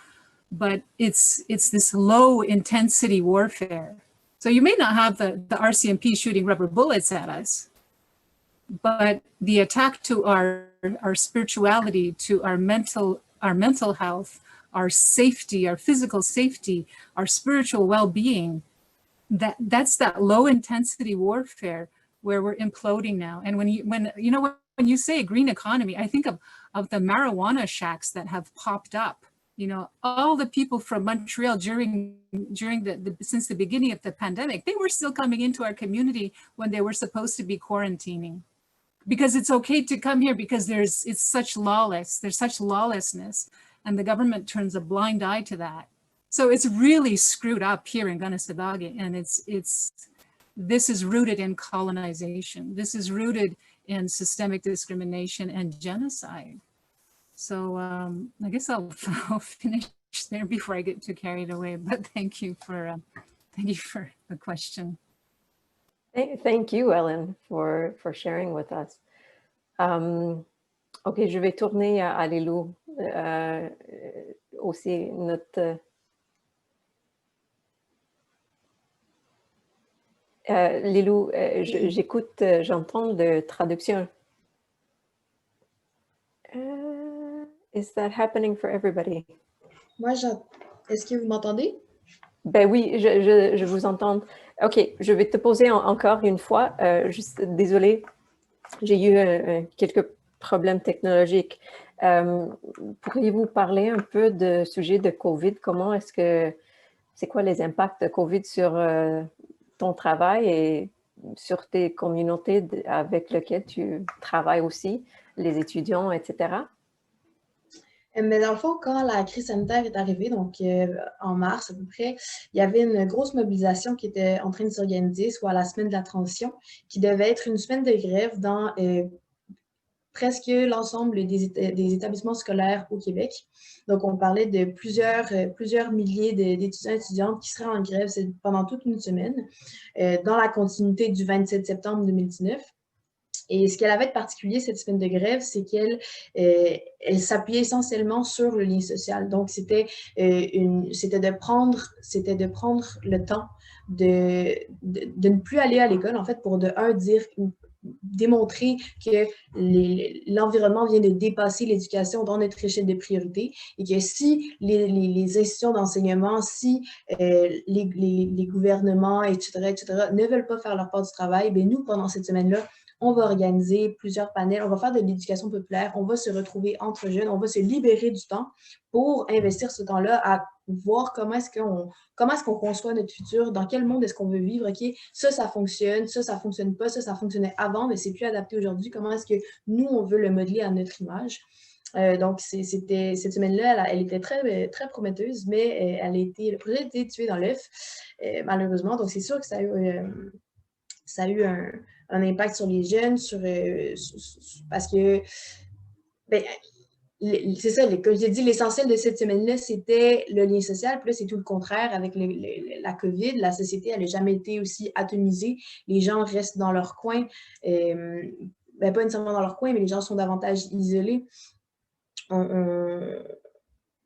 but it's this low intensity warfare. So you may not have the RCMP shooting rubber bullets at us, but the attack to our spirituality, to our mental health, our safety, our physical safety, our spiritual well-being, that's that low intensity warfare where we're imploding now. And when you say a green economy, I think of the marijuana shacks that have popped up. You know, all the people from Montreal during since the beginning of the pandemic, they were still coming into our community when they were supposed to be quarantining, because it's okay to come here because there's such lawlessness, and the government turns a blind eye to that. So it's really screwed up here in Ganasabag, and this is rooted in colonization. This is rooted in systemic discrimination and genocide. So I guess I'll finish there before I get too carried away. But thank you for the question. Thank you, Ellen, for sharing with us. Ok, je vais tourner à Lylou aussi notre. Lylou, j'écoute, j'entends de traduction. Is that happening for everybody? Moi, est-ce que vous m'entendez? Ben oui, je vous entends. Ok, je vais te poser encore une fois. Juste, désolée, j'ai eu quelques problèmes technologiques. Pourriez-vous parler un peu du sujet de COVID? Comment est-ce que, c'est quoi les impacts de COVID sur ton travail et sur tes communautés avec lesquelles tu travailles aussi, les étudiants, etc.? Mais dans le fond, quand la crise sanitaire est arrivée, donc en mars à peu près, il y avait une grosse mobilisation qui était en train de s'organiser, soit la semaine de la transition, qui devait être une semaine de grève dans presque l'ensemble des établissements scolaires au Québec. Donc, on parlait de plusieurs milliers d'étudiants et étudiantes qui seraient en grève pendant toute une semaine, dans la continuité du 27 septembre 2019. Et ce qu'elle avait de particulier, cette semaine de grève, c'est qu'elle s'appuyait essentiellement sur le lien social. Donc, c'était de prendre le temps de ne plus aller à l'école, en fait, pour démontrer que l'environnement vient de dépasser l'éducation dans notre échelle de priorité, et que si les institutions d'enseignement, si les gouvernements, etc., ne veulent pas faire leur part du travail, bien nous, pendant cette semaine-là, on va organiser plusieurs panels, on va faire de l'éducation populaire, on va se retrouver entre jeunes, on va se libérer du temps pour investir ce temps-là à voir comment est-ce qu'on conçoit notre futur, dans quel monde est-ce qu'on veut vivre, ok, ça fonctionne, ça fonctionne pas, ça fonctionnait avant, mais c'est plus adapté aujourd'hui, comment est-ce que nous, on veut le modeler à notre image. Donc, cette semaine-là, elle était très, très prometteuse, mais le projet a été tué dans l'œuf, malheureusement. Donc, c'est sûr que ça a eu un impact sur les jeunes, parce que c'est ça, comme j'ai dit, l'essentiel de cette semaine-là, c'était le lien social. Puis là, c'est tout le contraire avec la COVID. La société, elle n'a jamais été aussi atomisée. Les gens restent dans leur coin. Ben, pas nécessairement dans leur coin, mais les gens sont davantage isolés.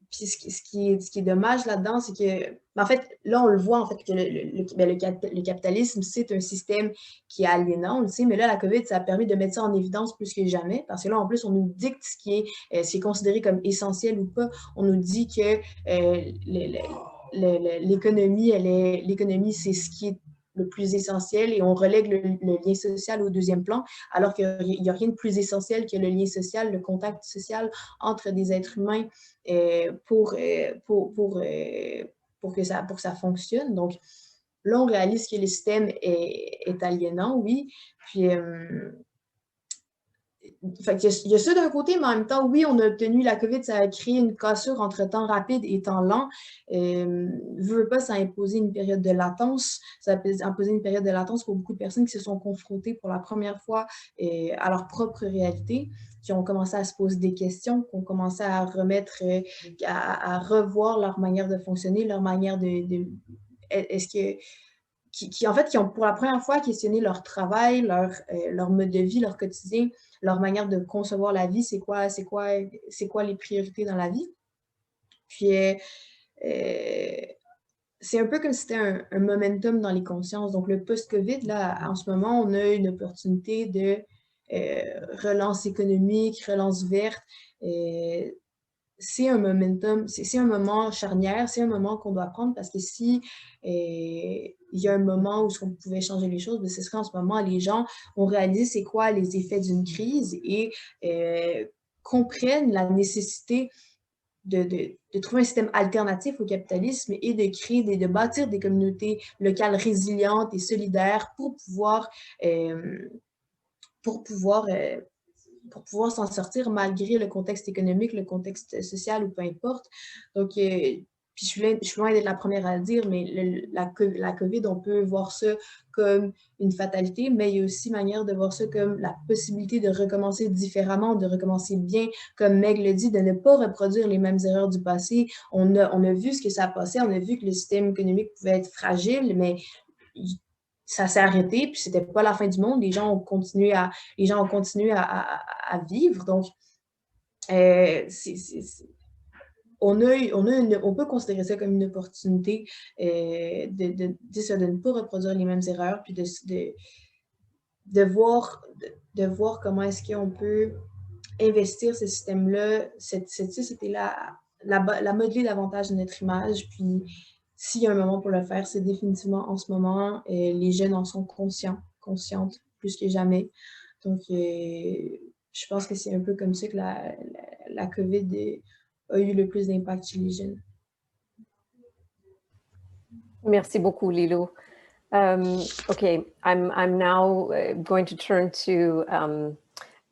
Puis ce qui est dommage là-dedans, c'est que, en fait, là, on le voit, en fait, que le capitalisme, c'est un système qui est aliénant, on le sait, mais là, la COVID, ça a permis de mettre ça en évidence plus que jamais, parce que là, en plus, on nous dicte ce qui est considéré comme essentiel ou pas. On nous dit que l'économie, c'est ce qui est le plus essentiel et on relègue le lien social au deuxième plan, alors qu'il n'y a rien de plus essentiel que le lien social, le contact social entre des êtres humains pour que ça fonctionne. Donc, là, on réalise que le système est aliénant, oui. Puis, fait il y a ça d'un côté, mais en même temps, oui, on a obtenu la COVID, ça a créé une cassure entre temps rapide et temps lent. Veut pas, ça a imposé une période de latence. Ça a imposé une période de latence pour beaucoup de personnes qui se sont confrontées pour la première fois à leur propre réalité, qui ont commencé à se poser des questions, qui ont commencé à remettre, à revoir leur manière de fonctionner, leur manière est-ce que qui, en fait, qui ont pour la première fois questionné leur travail, leur mode de vie, leur quotidien, leur manière de concevoir la vie, c'est quoi les priorités dans la vie. Puis, c'est un peu comme si c'était un momentum dans les consciences. Donc, le post-COVID, là, en ce moment, on a une opportunité de relance économique, relance verte. C'est un momentum, c'est un moment charnière, c'est un moment qu'on doit prendre parce que si il y a un moment où on pouvait changer les choses, ce serait en ce moment, les gens ont réalisé c'est quoi les effets d'une crise et comprennent la nécessité de trouver un système alternatif au capitalisme et de bâtir des communautés locales résilientes et solidaires pour pouvoir s'en sortir malgré le contexte économique, le contexte social ou peu importe. Donc, puis je suis loin d'être la première à le dire, mais la COVID, on peut voir ça comme une fatalité, mais il y a aussi manière de voir ça comme la possibilité de recommencer différemment, de recommencer bien, comme Meg le dit, de ne pas reproduire les mêmes erreurs du passé. On a vu ce que ça a passé, on a vu que le système économique pouvait être fragile, mais ça s'est arrêté, puis c'était pas la fin du monde. Les gens ont continué à vivre. Donc, on peut considérer ça comme une opportunité de ne pas reproduire les mêmes erreurs, puis de voir comment est-ce qu'on peut investir ce système-là, cette société-là, la modeler davantage de notre image, puis s'il y a un moment pour le faire, c'est définitivement en ce moment. Les jeunes en sont conscientes plus que jamais. Donc, je pense que c'est un peu comme ça que la COVID a eu le plus d'impact chez les jeunes. Merci beaucoup, Lylou. Okay, I'm now going to turn to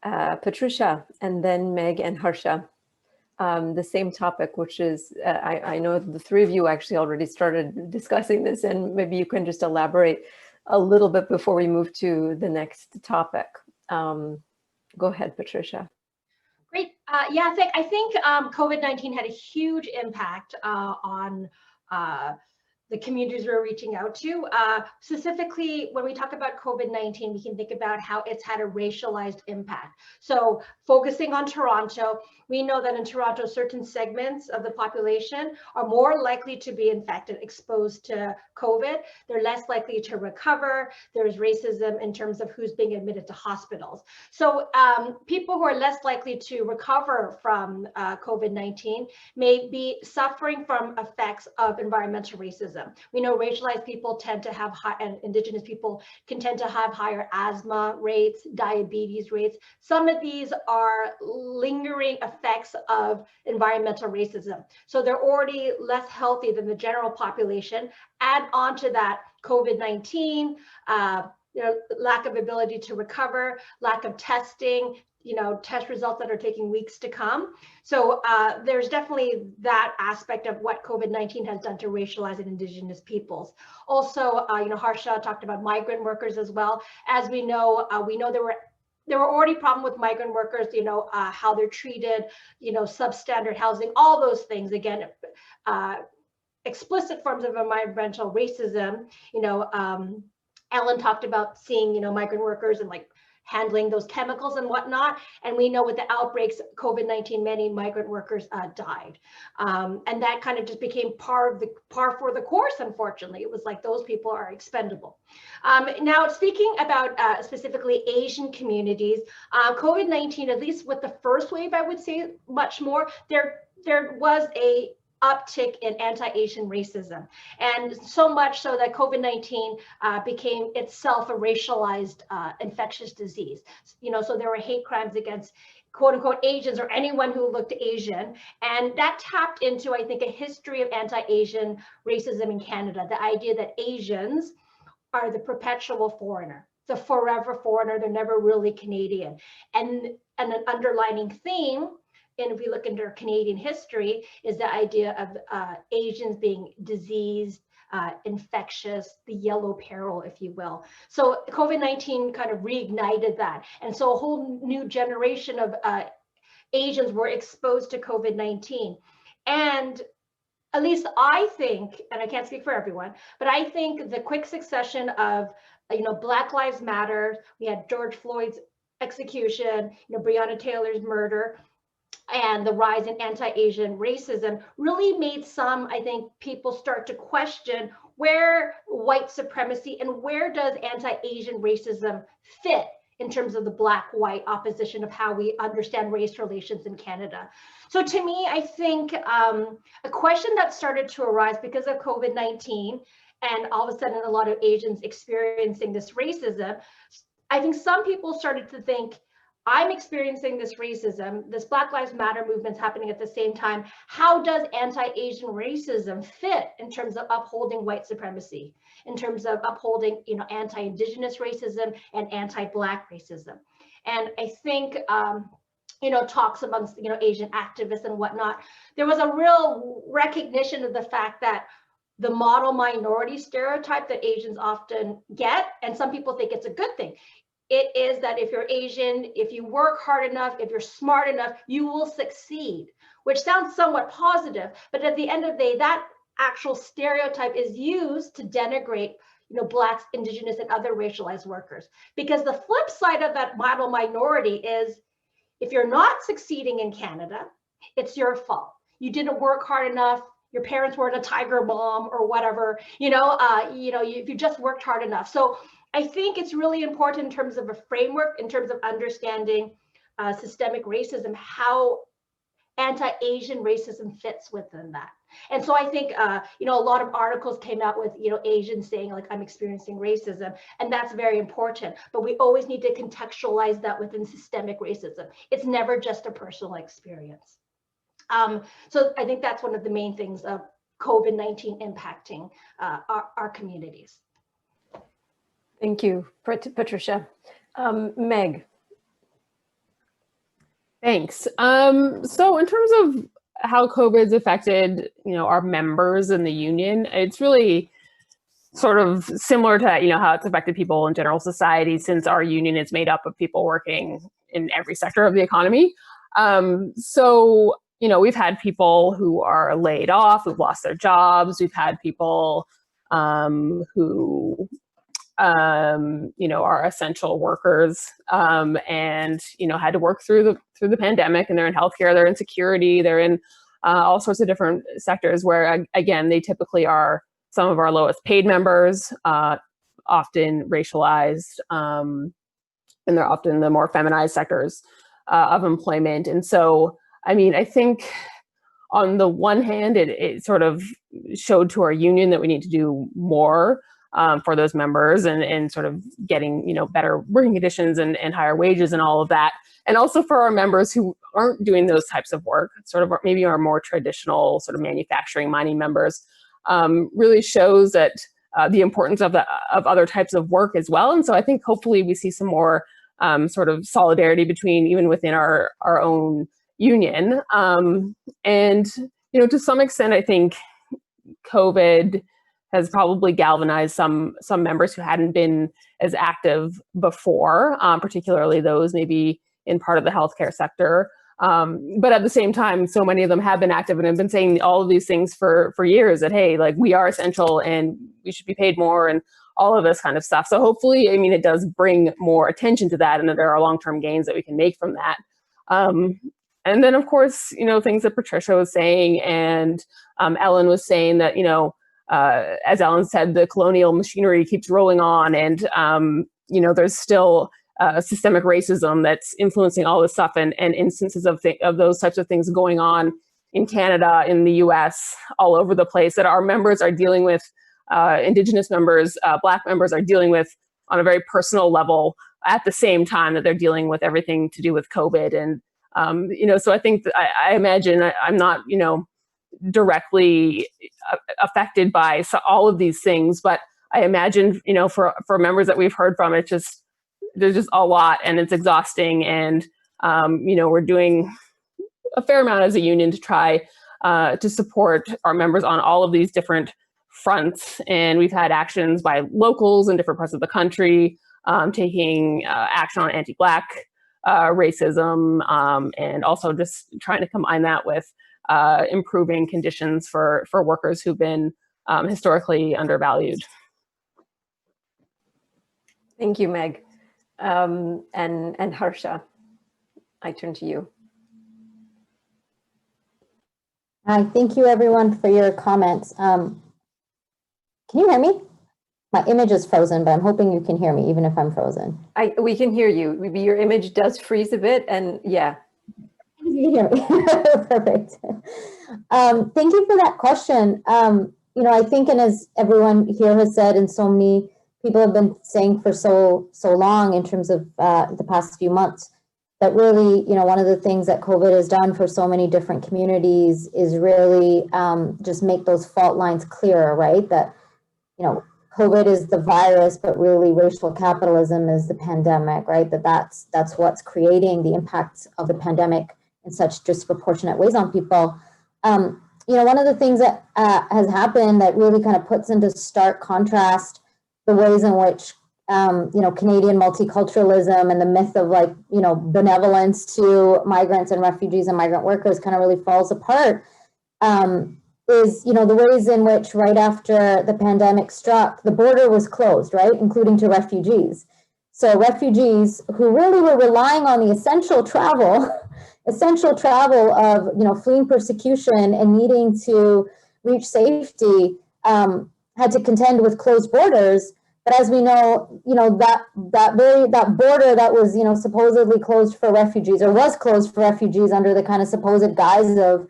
Patricia and then Meg and Harsha. The same topic, which is, I know the three of you actually already started discussing this, and maybe you can just elaborate a little bit before we move to the next topic. Go ahead, Patricia. Great. Yeah, I think COVID-19 had a huge impact on the communities we're reaching out to. Specifically, when we talk about COVID-19, we can think about how it's had a racialized impact. So focusing on Toronto, we know that in Toronto, certain segments of the population are more likely to be infected, exposed to COVID. They're less likely to recover. There's racism in terms of who's being admitted to hospitals. So people who are less likely to recover from COVID-19 may be suffering from effects of environmental racism. We know racialized people tend to have and Indigenous people can tend to have higher asthma rates, diabetes rates. Some of these are lingering effects of environmental racism. So they're already less healthy than the general population. Add on to that COVID-19, lack of ability to recover, lack of testing, test results that are taking weeks to come. So there's definitely that aspect of what COVID-19 has done to racialize and Indigenous peoples. Also, Harsha talked about migrant workers as well. As we know there were there were already problems with migrant workers, how they're treated, substandard housing, all those things. Again, explicit forms of environmental racism. Ellen talked about seeing, migrant workers and like handling those chemicals and whatnot. And we know with the outbreaks of COVID-19, many migrant workers died. And that kind of just became par for the course, unfortunately. It was like those people are expendable. Now, speaking about specifically Asian communities, COVID-19, at least with the first wave, I would say much more, there was a uptick in anti-Asian racism, and so much so that COVID-19 became itself a racialized infectious disease. So there were hate crimes against quote unquote Asians or anyone who looked Asian, and that tapped into, I think, a history of anti-Asian racism in Canada. The idea that Asians are the perpetual foreigner, the forever foreigner, they're never really Canadian, and an underlining theme. And if we look into Canadian history, is the idea of Asians being diseased, infectious, the yellow peril, if you will. So COVID-19 kind of reignited that. And so a whole new generation of Asians were exposed to COVID-19. And at least I think, and I can't speak for everyone, but I think the quick succession of, Black Lives Matter, we had George Floyd's execution, Breonna Taylor's murder, and the rise in anti-Asian racism really made some, I think, people start to question where white supremacy and where does anti-Asian racism fit in terms of the Black-white opposition of how we understand race relations in Canada. So to me, I think a question that started to arise because of COVID-19 and all of a sudden a lot of Asians experiencing this racism, I think some people started to think, I'm experiencing this racism, this Black Lives Matter movement's happening at the same time. How does anti-Asian racism fit in terms of upholding white supremacy, in terms of upholding, anti-Indigenous racism and anti-Black racism? And I think, talks amongst, Asian activists and whatnot, there was a real recognition of the fact that the model minority stereotype that Asians often get, and some people think it's a good thing. It is that if you're Asian, if you work hard enough, if you're smart enough, you will succeed, which sounds somewhat positive. But at the end of the day, that actual stereotype is used to denigrate, Blacks, Indigenous, and other racialized workers. Because the flip side of that model minority is, if you're not succeeding in Canada, it's your fault. You didn't work hard enough. Your parents weren't a tiger mom or whatever. If you just worked hard enough. So I think it's really important in terms of a framework, in terms of understanding systemic racism, how anti-Asian racism fits within that. And so I think, a lot of articles came out with, Asians saying like, I'm experiencing racism, and that's very important. But we always need to contextualize that within systemic racism. It's never just a personal experience. So I think that's one of the main things of COVID-19 impacting our communities. Thank you, Patricia. Meg. Thanks. So in terms of how COVID's affected, our members in the union, it's really sort of similar to, how it's affected people in general society, since our union is made up of people working in every sector of the economy. So, we've had people who are laid off, who've lost their jobs. We've had people who are essential workers and had to work through the pandemic, and they're in healthcare, they're in security, they're in all sorts of different sectors where, again, they typically are some of our lowest paid members, often racialized, and they're often the more feminized sectors of employment. And so, I think on the one hand, it sort of showed to our union that we need to do more for those members and sort of getting, better working conditions and higher wages and all of that. And also for our members who aren't doing those types of work, sort of maybe our more traditional sort of manufacturing, mining members, really shows that the importance of other types of work as well. And so I think hopefully we see some more sort of solidarity between even within our own union. And, to some extent, I think COVID has probably galvanized some members who hadn't been as active before, particularly those maybe in part of the healthcare sector. But at the same time, so many of them have been active and have been saying all of these things for years, that, hey, like, we are essential and we should be paid more and all of this kind of stuff. So hopefully, I mean, it does bring more attention to that, and that there are long-term gains that we can make from that. And then, of course, you know, things that Patricia was saying and Ellen was saying, that, you know, as Ellen said, the colonial machinery keeps rolling on, and, you know, there's still systemic racism that's influencing all this stuff, and instances of those types of things going on in Canada, in the US, all over the place, that our members are dealing with, Indigenous members, Black members are dealing with on a very personal level at the same time that they're dealing with everything to do with COVID. And, you know, so I think that I imagine I'm not, you know, directly affected by all of these things, but I imagine, you know, for members that we've heard from, there's just a lot, and it's exhausting. And, you know, we're doing a fair amount as a union to try to support our members on all of these different fronts. And we've had actions by locals in different parts of the country, taking action on anti-Black racism, and also just trying to combine that with improving conditions for workers who've been historically undervalued. Thank you, Meg. And Harsha, I turn to you. Hi, thank you everyone for your comments. Can you hear me? My image is frozen, but I'm hoping you can hear me even if I'm frozen. We can hear you. Maybe your image does freeze a bit, and yeah. You can hear me. Perfect. Thank you for that question. You know, I think, and as everyone here has said, and so many people have been saying for so long in terms of the past few months, that really, you know, one of the things that COVID has done for so many different communities is really just make those fault lines clearer, right? That, you know, COVID is the virus, but really racial capitalism is the pandemic, right? That's what's creating the impacts of the pandemic in such disproportionate ways on people. You know, one of the things that has happened that really kind of puts into stark contrast the ways in which, you know, Canadian multiculturalism and the myth of, like, you know, benevolence to migrants and refugees and migrant workers kind of really falls apart, is, you know, the ways in which right after the pandemic struck, the border was closed, right, including to refugees. So refugees who really were relying on the essential travel of, you know, fleeing persecution and needing to reach safety, had to contend with closed borders. But as we know, you know, that border that was, you know, supposedly closed for refugees, or was closed for refugees under the kind of supposed guise of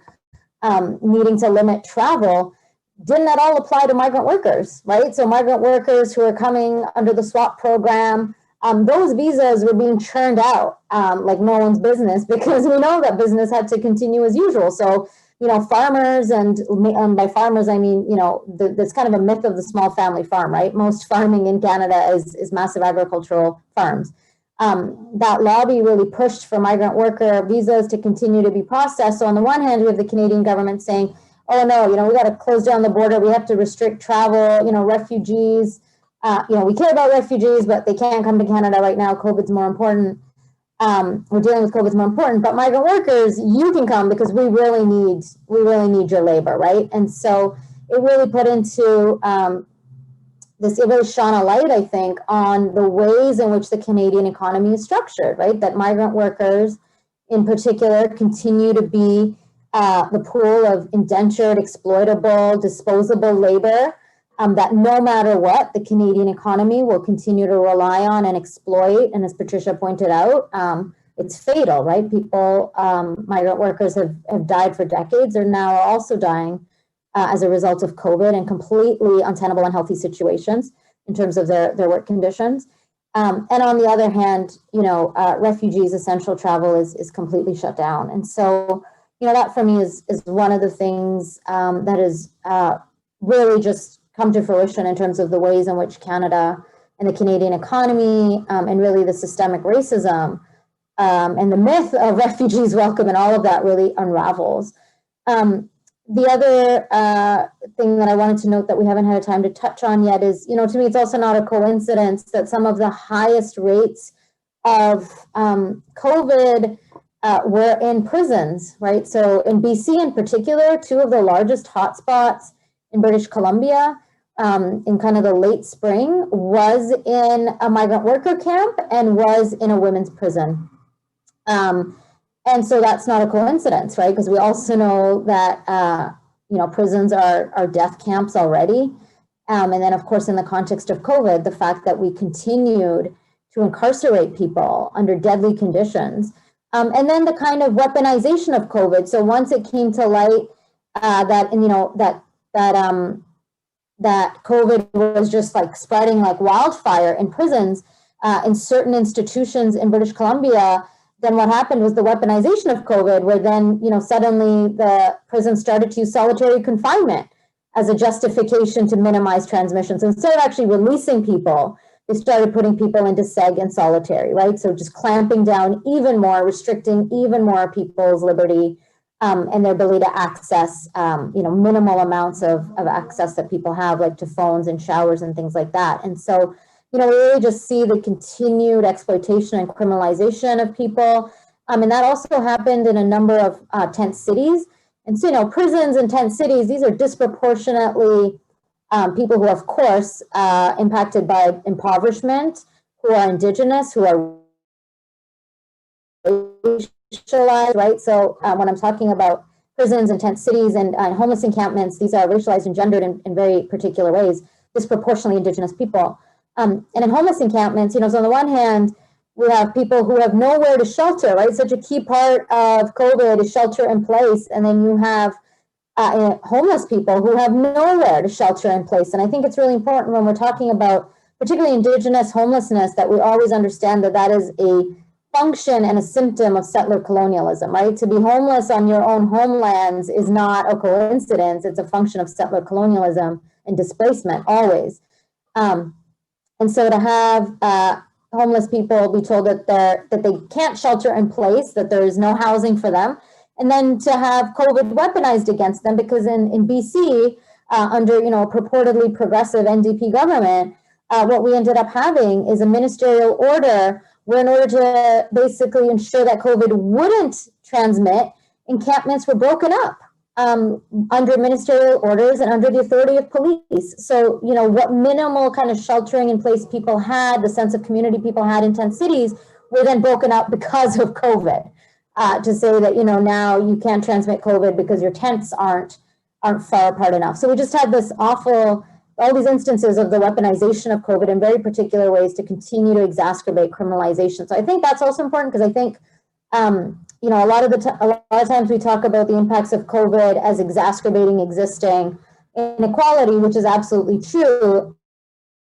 needing to limit travel, didn't at all apply to migrant workers, right? So migrant workers who are coming under the SWAP program, those visas were being churned out like no one's business, because we know that business had to continue as usual. So, you know, farmers, and by farmers, I mean, you know, that's kind of a myth of the small family farm, right? Most farming in Canada is massive agricultural farms. That lobby really pushed for migrant worker visas to continue to be processed. So on the one hand, we have the Canadian government saying, oh no, you know, we got to close down the border. We have to restrict travel, you know, refugees, you know, we care about refugees, but they can't come to Canada right now. COVID's more important. We're dealing with COVID's more important, but migrant workers, you can come because we really need your labor, right? And so it really put into this, it really shone a light, I think, on the ways in which the Canadian economy is structured, right? That migrant workers in particular continue to be the pool of indentured, exploitable, disposable labor that no matter what, the Canadian economy will continue to rely on and exploit. And as Patricia pointed out, it's fatal, right? People, migrant workers have died for decades. They're now also dying as a result of COVID in completely untenable, unhealthy situations in terms of their work conditions. And on the other hand, you know, refugees' essential travel is completely shut down. And so, you know, that for me is one of the things that is really just come to fruition in terms of the ways in which Canada and the Canadian economy and really the systemic racism and the myth of refugees welcome and all of that really unravels. the other thing that I wanted to note that we haven't had time to touch on yet is, you know, to me, it's also not a coincidence that some of the highest rates of COVID were in prisons, right? So in BC in particular, two of the largest hotspots in British Columbia in kind of the late spring was in a migrant worker camp and was in a women's prison. And so that's not a coincidence, right? Because we also know that, you know, prisons are death camps already. And then, of course, in the context of COVID, the fact that we continued to incarcerate people under deadly conditions. And then the kind of weaponization of COVID. So once it came to light that, you know, that COVID was just like spreading like wildfire in prisons, in certain institutions in British Columbia, then what happened was the weaponization of COVID, where then, you know, suddenly the prison started to use solitary confinement as a justification to minimize transmissions. Instead of actually releasing people, they started putting people into seg and solitary, right? So just clamping down even more, restricting even more people's liberty and their ability to access, you know, minimal amounts of access that people have, like to phones and showers and things like that. And so, you know, we really just see the continued exploitation and criminalization of people. And that also happened in a number of tent cities. And so, you know, prisons in tent cities, these are disproportionately people who are, of course, impacted by impoverishment, who are Indigenous, who are racialized, right? So when I'm talking about prisons and tent cities and homeless encampments, these are racialized and gendered in very particular ways, disproportionately Indigenous people. And in homeless encampments, you know, so on the one hand, we have people who have nowhere to shelter, right? Such a key part of COVID is shelter in place. And then you have homeless people who have nowhere to shelter in place. And I think it's really important when we're talking about particularly Indigenous homelessness that we always understand that that is a function and a symptom of settler colonialism, right? To be homeless on your own homelands is not a coincidence. It's a function of settler colonialism and displacement always. And so to have homeless people be told that they can't shelter in place, that there is no housing for them, and then to have COVID weaponized against them, because in BC, under, you know, a purportedly progressive NDP government, what we ended up having is a ministerial order where, in order to basically ensure that COVID wouldn't transmit, encampments were broken up under ministerial orders and under the authority of police. So, you know, what minimal kind of sheltering in place people had, the sense of community people had in tent cities, were then broken up because of COVID. To say that, you know, now you can't transmit COVID because your tents aren't far apart enough. So we just had this awful, all these instances of the weaponization of COVID in very particular ways to continue to exacerbate criminalization. So I think that's also important, because I think, you know, a lot of times we talk about the impacts of COVID as exacerbating existing inequality, which is absolutely true.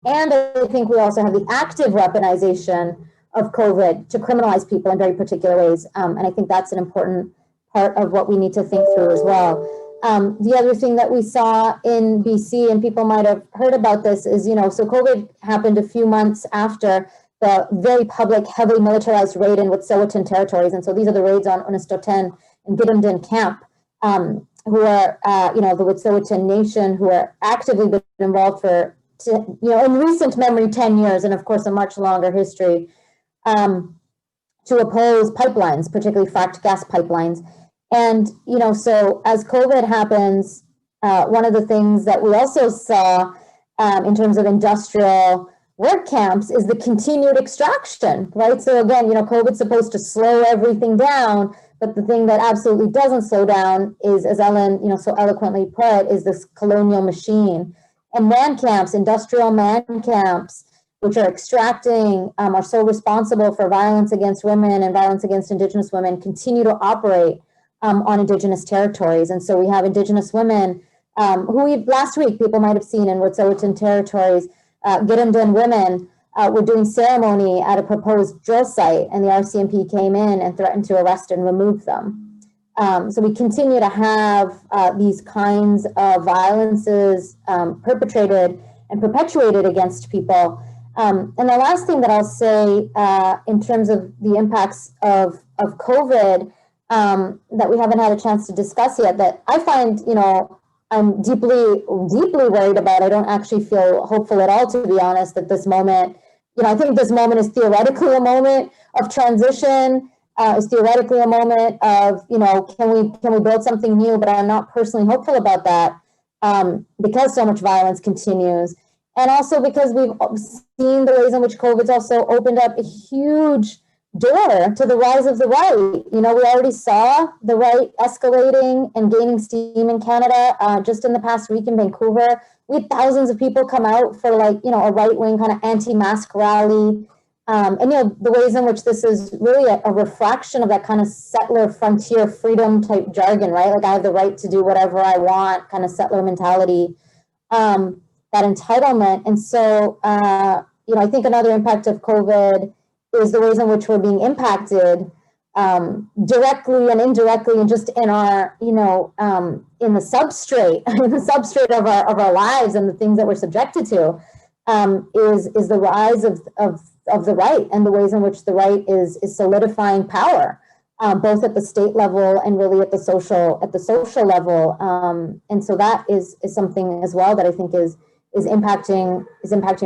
And I think we also have the active weaponization of COVID to criminalize people in very particular ways. And I think that's an important part of what we need to think through as well. The other thing that we saw in BC, and people might have heard about this, is, you know, so COVID happened a few months after the very public, heavily militarized raid in Wet'suwet'en territories. And so these are the raids on Unistoten and Gidimt'en camp, who are, you know, the Wet'suwet'en nation, who are actively been involved for, you know, in recent memory, 10 years, and of course, a much longer history, to oppose pipelines, particularly fracked gas pipelines. And, you know, so as COVID happens, one of the things that we also saw in terms of industrial work camps is the continued extraction, right? So again, you know, COVID's supposed to slow everything down, but the thing that absolutely doesn't slow down is, as Ellen, you know, so eloquently put, is this colonial machine. And man camps, industrial man camps, which are extracting, are so responsible for violence against women and violence against Indigenous women, continue to operate on Indigenous territories. And so we have Indigenous women who last week people might have seen in Wet'suwet'en territories, Gidimt'en women were doing ceremony at a proposed drill site, and the RCMP came in and threatened to arrest and remove them. So we continue to have these kinds of violences perpetrated and perpetuated against people. And the last thing that I'll say in terms of the impacts of COVID, that we haven't had a chance to discuss yet that I find, you know, I'm deeply worried about. I don't actually feel hopeful at all, to be honest, at this moment. You know, I think this moment is theoretically a moment of transition, is theoretically a moment of, you know, can we build something new? But I'm not personally hopeful about that because so much violence continues. And also because we've seen the ways in which COVID's also opened up a huge door to the rise of the right. You know, we already saw the right escalating and gaining steam in Canada. Just in the past week in Vancouver, we had thousands of people come out for, like, you know, a right-wing kind of anti-mask rally. And, you know, the ways in which this is really a refraction of that kind of settler frontier freedom type jargon, right? Like, I have the right to do whatever I want, kind of settler mentality, that entitlement. And so, you know, I think another impact of COVID is the ways in which we're being impacted directly and indirectly, and just in our, you know, in the substrate, of our lives and the things that we're subjected to, is the rise of the right and the ways in which the right is solidifying power, both at the state level and really at the social level. And so that is something as well that I think is impacting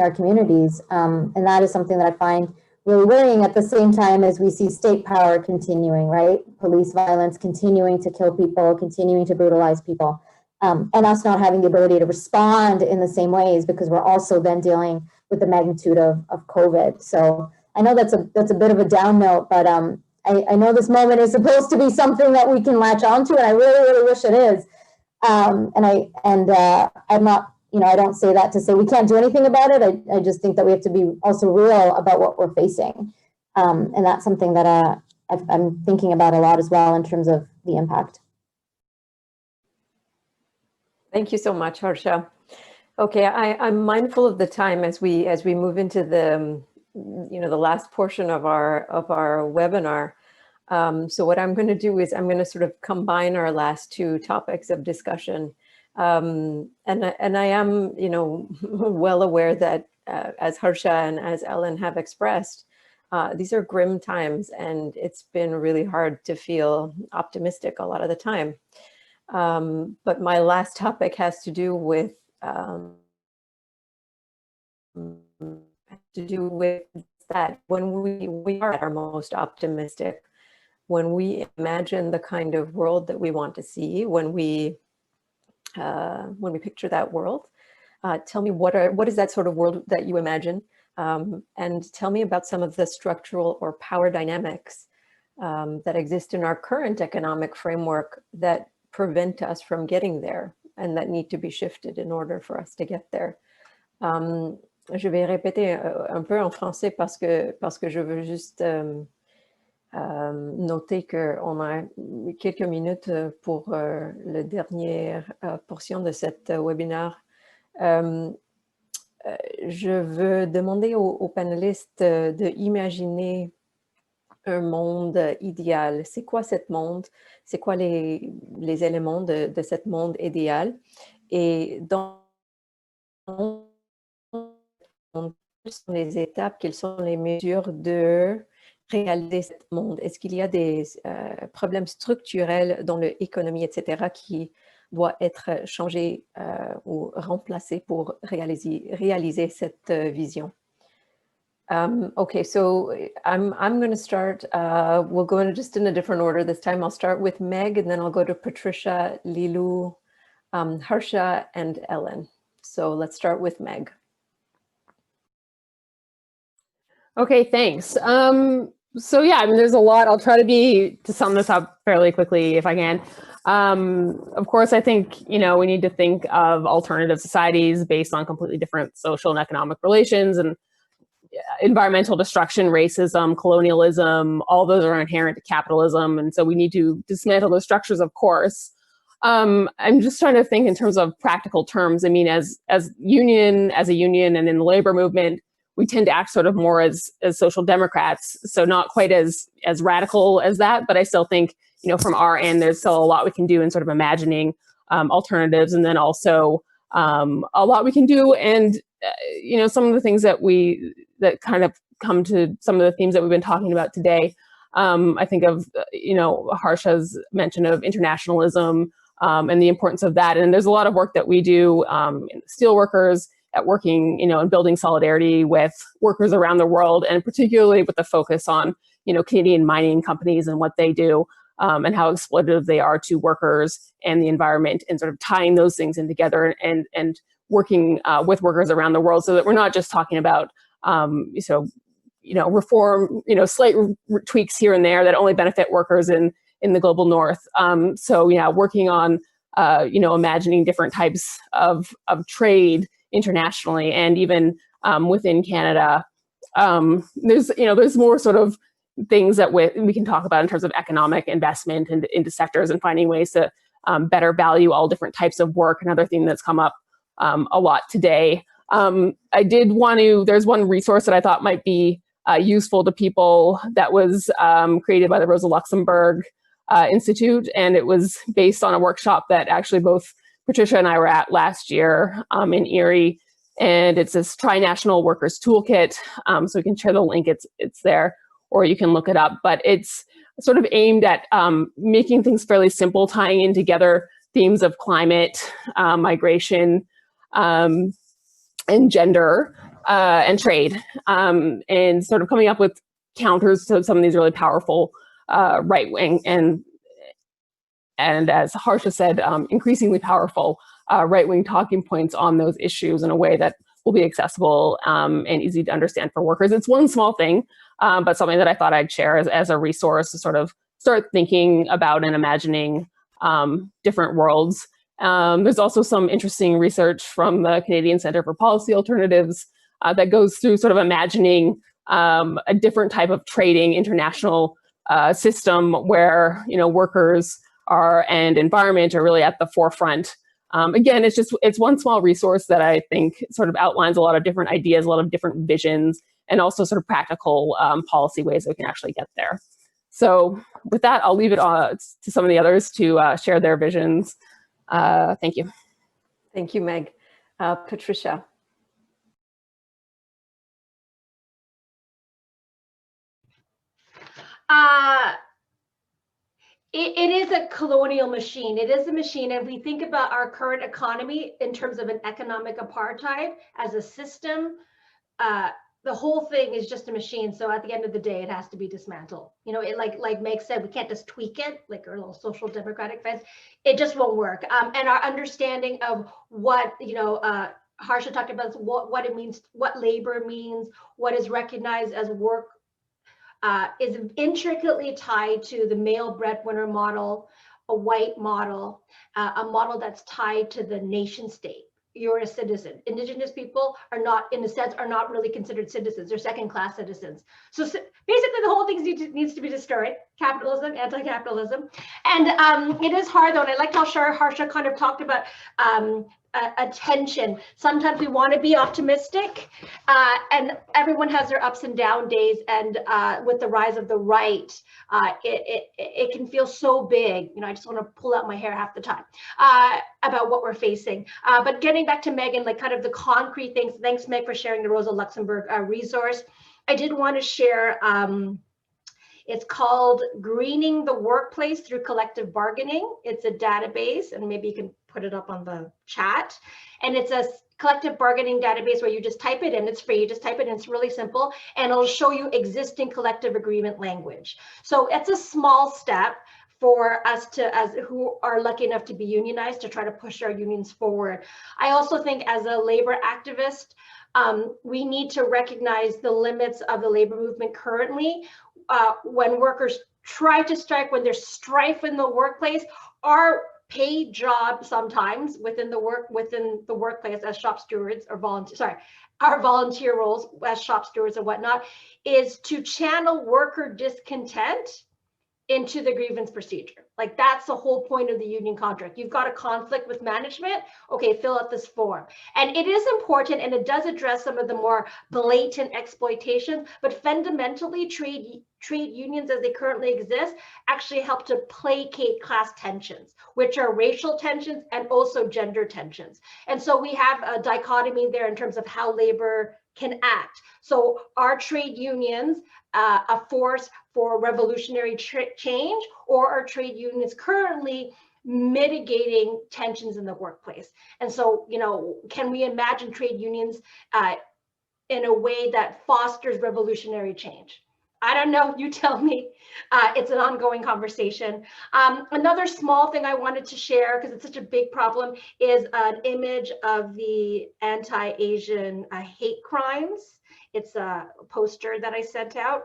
our communities, and that is something that I find really worrying at the same time as we see state power continuing, right? Police violence continuing to kill people, continuing to brutalize people, and us not having the ability to respond in the same ways because we're also then dealing with the magnitude of COVID. So I know that's a bit of a down note, but I know this moment is supposed to be something that we can latch onto, and I really, really wish it is. I'm not, you know, I don't say that to say we can't do anything about it. I just think that we have to be also real about what we're facing. And that's something that I'm thinking about a lot as well in terms of the impact. Thank you so much, Harsha. Okay, I'm mindful of the time as we move into the, you know, the last portion of our webinar. So what I'm going to do is I'm going to sort of combine our last two topics of discussion. And I am, you know, well aware that as Harsha and as Ellen have expressed, these are grim times, and it's been really hard to feel optimistic a lot of the time. But my last topic has to do with that when we are at our most optimistic, when we imagine the kind of world that we want to see, when we picture that world, tell me what is that sort of world that you imagine, and tell me about some of the structural or power dynamics that exist in our current economic framework that prevent us from getting there and that need to be shifted in order for us to get there. Je vais répéter un peu en français parce que je veux juste noter qu'on a quelques minutes pour la dernière portion de cette webinaire. Je veux demander aux panélistes d'imaginer un monde idéal. C'est quoi ce monde? C'est quoi les éléments de ce monde idéal? Et dans quelles sont les étapes, quelles sont les mesures de réaliser ce monde? Est-ce qu'il y a des problèmes structurels dans l'économie, etc., qui doivent être changés ou remplacés pour réaliser cette vision? Okay, so I'm going to start. We'll go in just in a different order this time. I'll start with Meg, and then I'll go to Patricia, Lylou, Harsha, and Ellen. So let's start with Meg. Okay, thanks. So yeah, I mean, there's a lot. I'll try to sum this up fairly quickly if I can. Of course, I think, you know, we need to think of alternative societies based on completely different social and economic relations, and environmental destruction, racism, colonialism, all those are inherent to capitalism. And so we need to dismantle those structures, of course. I'm just trying to think in terms of practical terms. I mean, as a union and in the labor movement, we tend to act sort of more as social democrats. So not quite as radical as that, but I still think, you know, from our end, there's still a lot we can do in sort of imagining alternatives, and then also a lot we can do. And, you know, some of the things that kind of come to some of the themes that we've been talking about today. I think of, Harsha's mention of internationalism and the importance of that. And there's a lot of work that we do in Steelworkers at working, and building solidarity with workers around the world, and particularly with the focus on, Canadian mining companies and what they do and how exploitative they are to workers and the environment, and sort of tying those things in together and working with workers around the world, so that we're not just talking about, reform, slight tweaks here and there that only benefit workers in the global north. Working on, imagining different types of trade internationally, and even within Canada. There's more sort of things that we can talk about in terms of economic investment into sectors, and finding ways to better value all different types of work. Another thing that's come up a lot today. There's one resource that I thought might be useful to people that was created by the Rosa Luxemburg Institute, and it was based on a workshop that actually both Patricia and I were at last year in Erie, and it's this Tri-National Workers Toolkit. So we can share the link, it's there, or you can look it up, but it's sort of aimed at making things fairly simple, tying in together themes of climate, migration, and gender, and trade, and sort of coming up with counters to some of these really powerful right-wing and as Harsha said, increasingly powerful right-wing talking points on those issues in a way that will be accessible and easy to understand for workers. It's one small thing, but something that I thought I'd share as a resource to sort of start thinking about and imagining different worlds. There's also some interesting research from the Canadian Centre for Policy Alternatives that goes through sort of imagining a different type of trading international system where workers and environment are really at the forefront. Again, it's one small resource that I think sort of outlines a lot of different ideas, a lot of different visions, and also sort of practical policy ways that we can actually get there. So with that, I'll leave it to some of the others to share their visions. Thank you. Thank you, Meg. Patricia. It is a colonial machine. It is a machine. And we think about our current economy in terms of an economic apartheid as a system. The whole thing is just a machine. So at the end of the day, it has to be dismantled. Like Meg said, we can't just tweak it like our little social democratic fence. It just won't work. And our understanding of what, Harsha talked about what it means, what labor means, what is recognized as work, is intricately tied to the male breadwinner model, a white model, a model that's tied to the nation state. You're a citizen. Indigenous people are not really considered citizens. They're second-class citizens. So basically, the whole thing needs to be destroyed. Capitalism, anti-capitalism, and it is hard though. And I like how Harsha kind of talked about a tension. Sometimes we want to be optimistic, and everyone has their ups and down days. And with the rise of the right, it can feel so big. I just want to pull out my hair half the time about what we're facing. But getting back to Megan, like kind of the concrete things. Thanks, Meg, for sharing the Rosa Luxemburg resource. I did want to share. It's called Greening the Workplace Through Collective Bargaining. It's a database, and maybe you can put it up on the chat. And it's a collective bargaining database where you just type it in. It's free. You just type it in. It's really simple, and it'll show you existing collective agreement language. So it's a small step for us who are lucky enough to be unionized, to try to push our unions forward. I also think as a labor activist, we need to recognize the limits of the labor movement currently. When workers try to strike, when there's strife in the workplace, our paid job sometimes within the workplace as shop stewards or our volunteer roles as shop stewards and whatnot, is to channel worker discontent into the grievance procedure. Like that's the whole point of the union contract. You've got a conflict with management. Okay, fill out this form. And it is important, and it does address some of the more blatant exploitations, but fundamentally trade unions as they currently exist actually help to placate class tensions, which are racial tensions and also gender tensions. And so we have a dichotomy there in terms of how labor can act. So are trade unions a force for revolutionary change, or are trade unions currently mitigating tensions in the workplace? And so, you know, can we imagine trade unions in a way that fosters revolutionary change? I don't know, you tell me. It's an ongoing conversation. Another small thing I wanted to share, because it's such a big problem, is an image of the anti-Asian hate crimes. It's a poster that I sent out.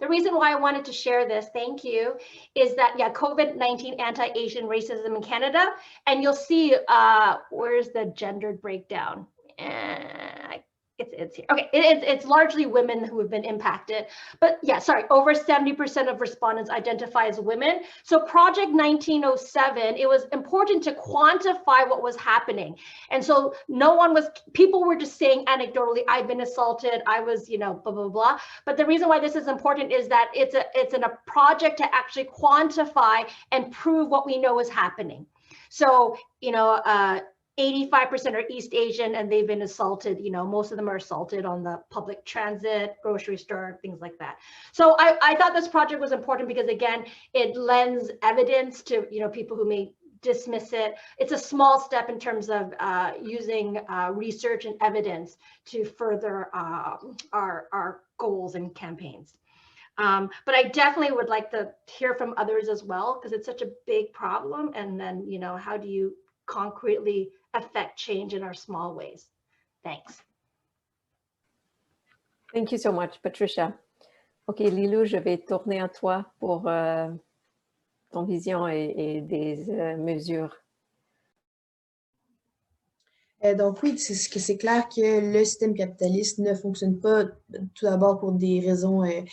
The reason why I wanted to share this, thank you, is that, yeah, COVID-19 anti-Asian racism in Canada, and you'll see, where's the gendered breakdown? It's here. Okay, it's largely women who have been impacted, but yeah, sorry, over 70% of respondents identify as women. So Project 1907, it was important to quantify what was happening. And so people were just saying anecdotally, I've been assaulted, I was, you know, blah, blah, blah. But the reason why this is important is that it's a project to actually quantify and prove what we know is happening. So, you know, 85% are East Asian, and they've been assaulted. You know, most of them are assaulted on the public transit, grocery store, things like that. So I thought this project was important because, again, it lends evidence to, you know, people who may dismiss it. It's a small step in terms of using research and evidence to further our goals and campaigns. But I definitely would like to hear from others as well, because it's such a big problem. And then, you know, how do you concretely affect change in our small ways? Thanks. Thank you so much, Patricia. OK, Lylou, je vais tourner à toi pour ton vision et des mesures. Donc oui, c'est clair que le système capitaliste ne fonctionne pas, tout d'abord pour des raisons, il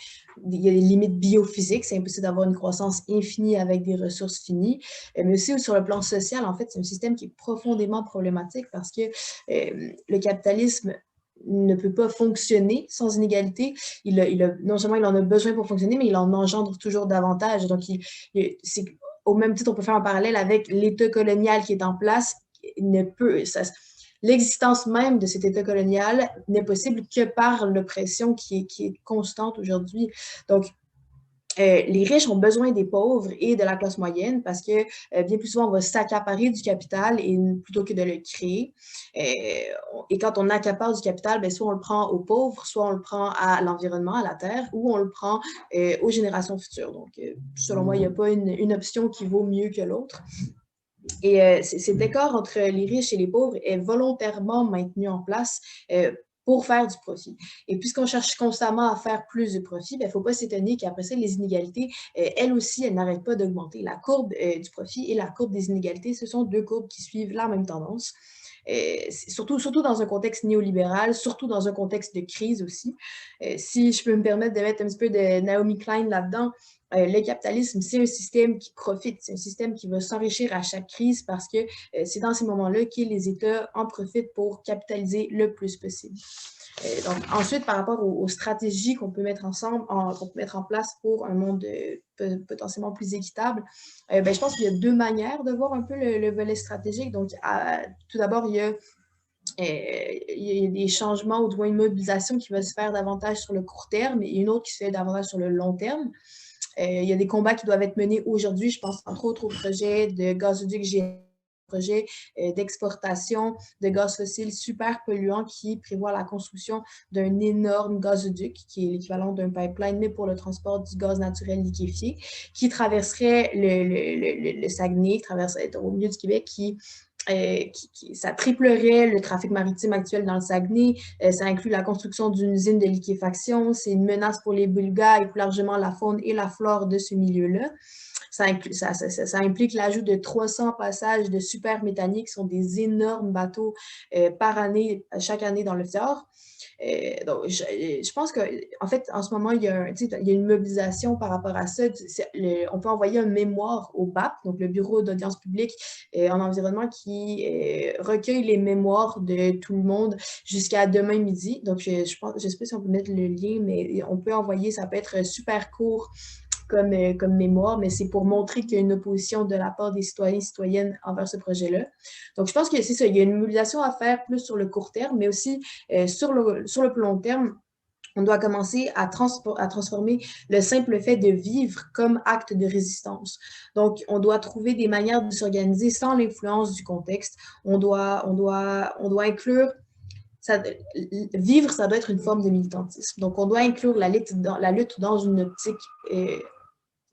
y a des limites biophysiques, c'est impossible d'avoir une croissance infinie avec des ressources finies, mais aussi sur le plan social, en fait, c'est un système qui est profondément problématique parce que le capitalisme ne peut pas fonctionner sans inégalité. Non seulement il en a besoin pour fonctionner, mais il en engendre toujours davantage. Donc, au même titre, on peut faire un parallèle avec l'État colonial qui est en place. L'existence même de cet État colonial n'est possible que par l'oppression qui est constante aujourd'hui. Donc, les riches ont besoin des pauvres et de la classe moyenne parce que bien plus souvent, on va s'accaparer du capital plutôt que de le créer. Et quand on accapare du capital, bien, soit on le prend aux pauvres, soit on le prend à l'environnement, à la terre, ou on le prend aux générations futures. Donc, selon moi, il n'y a pas une option qui vaut mieux que l'autre. Et cet écart entre les riches et les pauvres est volontairement maintenu en place pour faire du profit. Et puisqu'on cherche constamment à faire plus de profit, il ne faut pas s'étonner qu'après ça, les inégalités, elles aussi, elles n'arrêtent pas d'augmenter. La courbe du profit et la courbe des inégalités, ce sont deux courbes qui suivent la même tendance. Surtout dans un contexte néolibéral, surtout dans un contexte de crise aussi. Si je peux me permettre de mettre un petit peu de Naomi Klein là-dedans, le capitalisme, c'est un système qui profite, c'est un système qui va s'enrichir à chaque crise parce que c'est dans ces moments-là que les États en profitent pour capitaliser le plus possible. Donc, ensuite, par rapport aux stratégies qu'on peut mettre ensemble, qu'on peut mettre en place pour un monde potentiellement plus équitable, ben, je pense qu'il y a deux manières de voir un peu le volet stratégique. Donc, tout d'abord, il y a des changements ou du moins une mobilisation qui va se faire davantage sur le court terme et une autre qui se fait davantage sur le long terme. Il y a des combats qui doivent être menés aujourd'hui. Je pense entre autres au projet de gazoduc géant, projet d'exportation de gaz fossile super polluant qui prévoit la construction d'un énorme gazoduc qui est l'équivalent d'un pipeline, mais pour le transport du gaz naturel liquéfié, qui traverserait le Saguenay, traverserait au milieu du Québec, ça triplerait le trafic maritime actuel dans le Saguenay, ça inclut la construction d'une usine de liquéfaction, c'est une menace pour les Bulgares et plus largement la faune et la flore de ce milieu-là. Ça implique l'ajout de 300 passages de superméthaniers qui sont des énormes bateaux par année, chaque année dans le fjord. Donc, je pense qu'en fait, en ce moment, il y a une mobilisation par rapport à ça. On peut envoyer un mémoire au BAP, donc le Bureau d'audience publique en environnement, qui recueille les mémoires de tout le monde jusqu'à demain midi. Donc, je sais pas si on peut mettre le lien, mais on peut envoyer, ça peut être super court comme mémoire, mais c'est pour montrer qu'il y a une opposition de la part des citoyens et citoyennes envers ce projet-là. Donc, je pense que c'est ça, il y a une mobilisation à faire plus sur le court terme, mais aussi sur le plus long terme. On doit commencer à transformer le simple fait de vivre comme acte de résistance. Donc, on doit trouver des manières de s'organiser sans l'influence du contexte. On doit inclure vivre, ça doit être une forme de militantisme. Donc, on doit inclure la lutte dans une optique.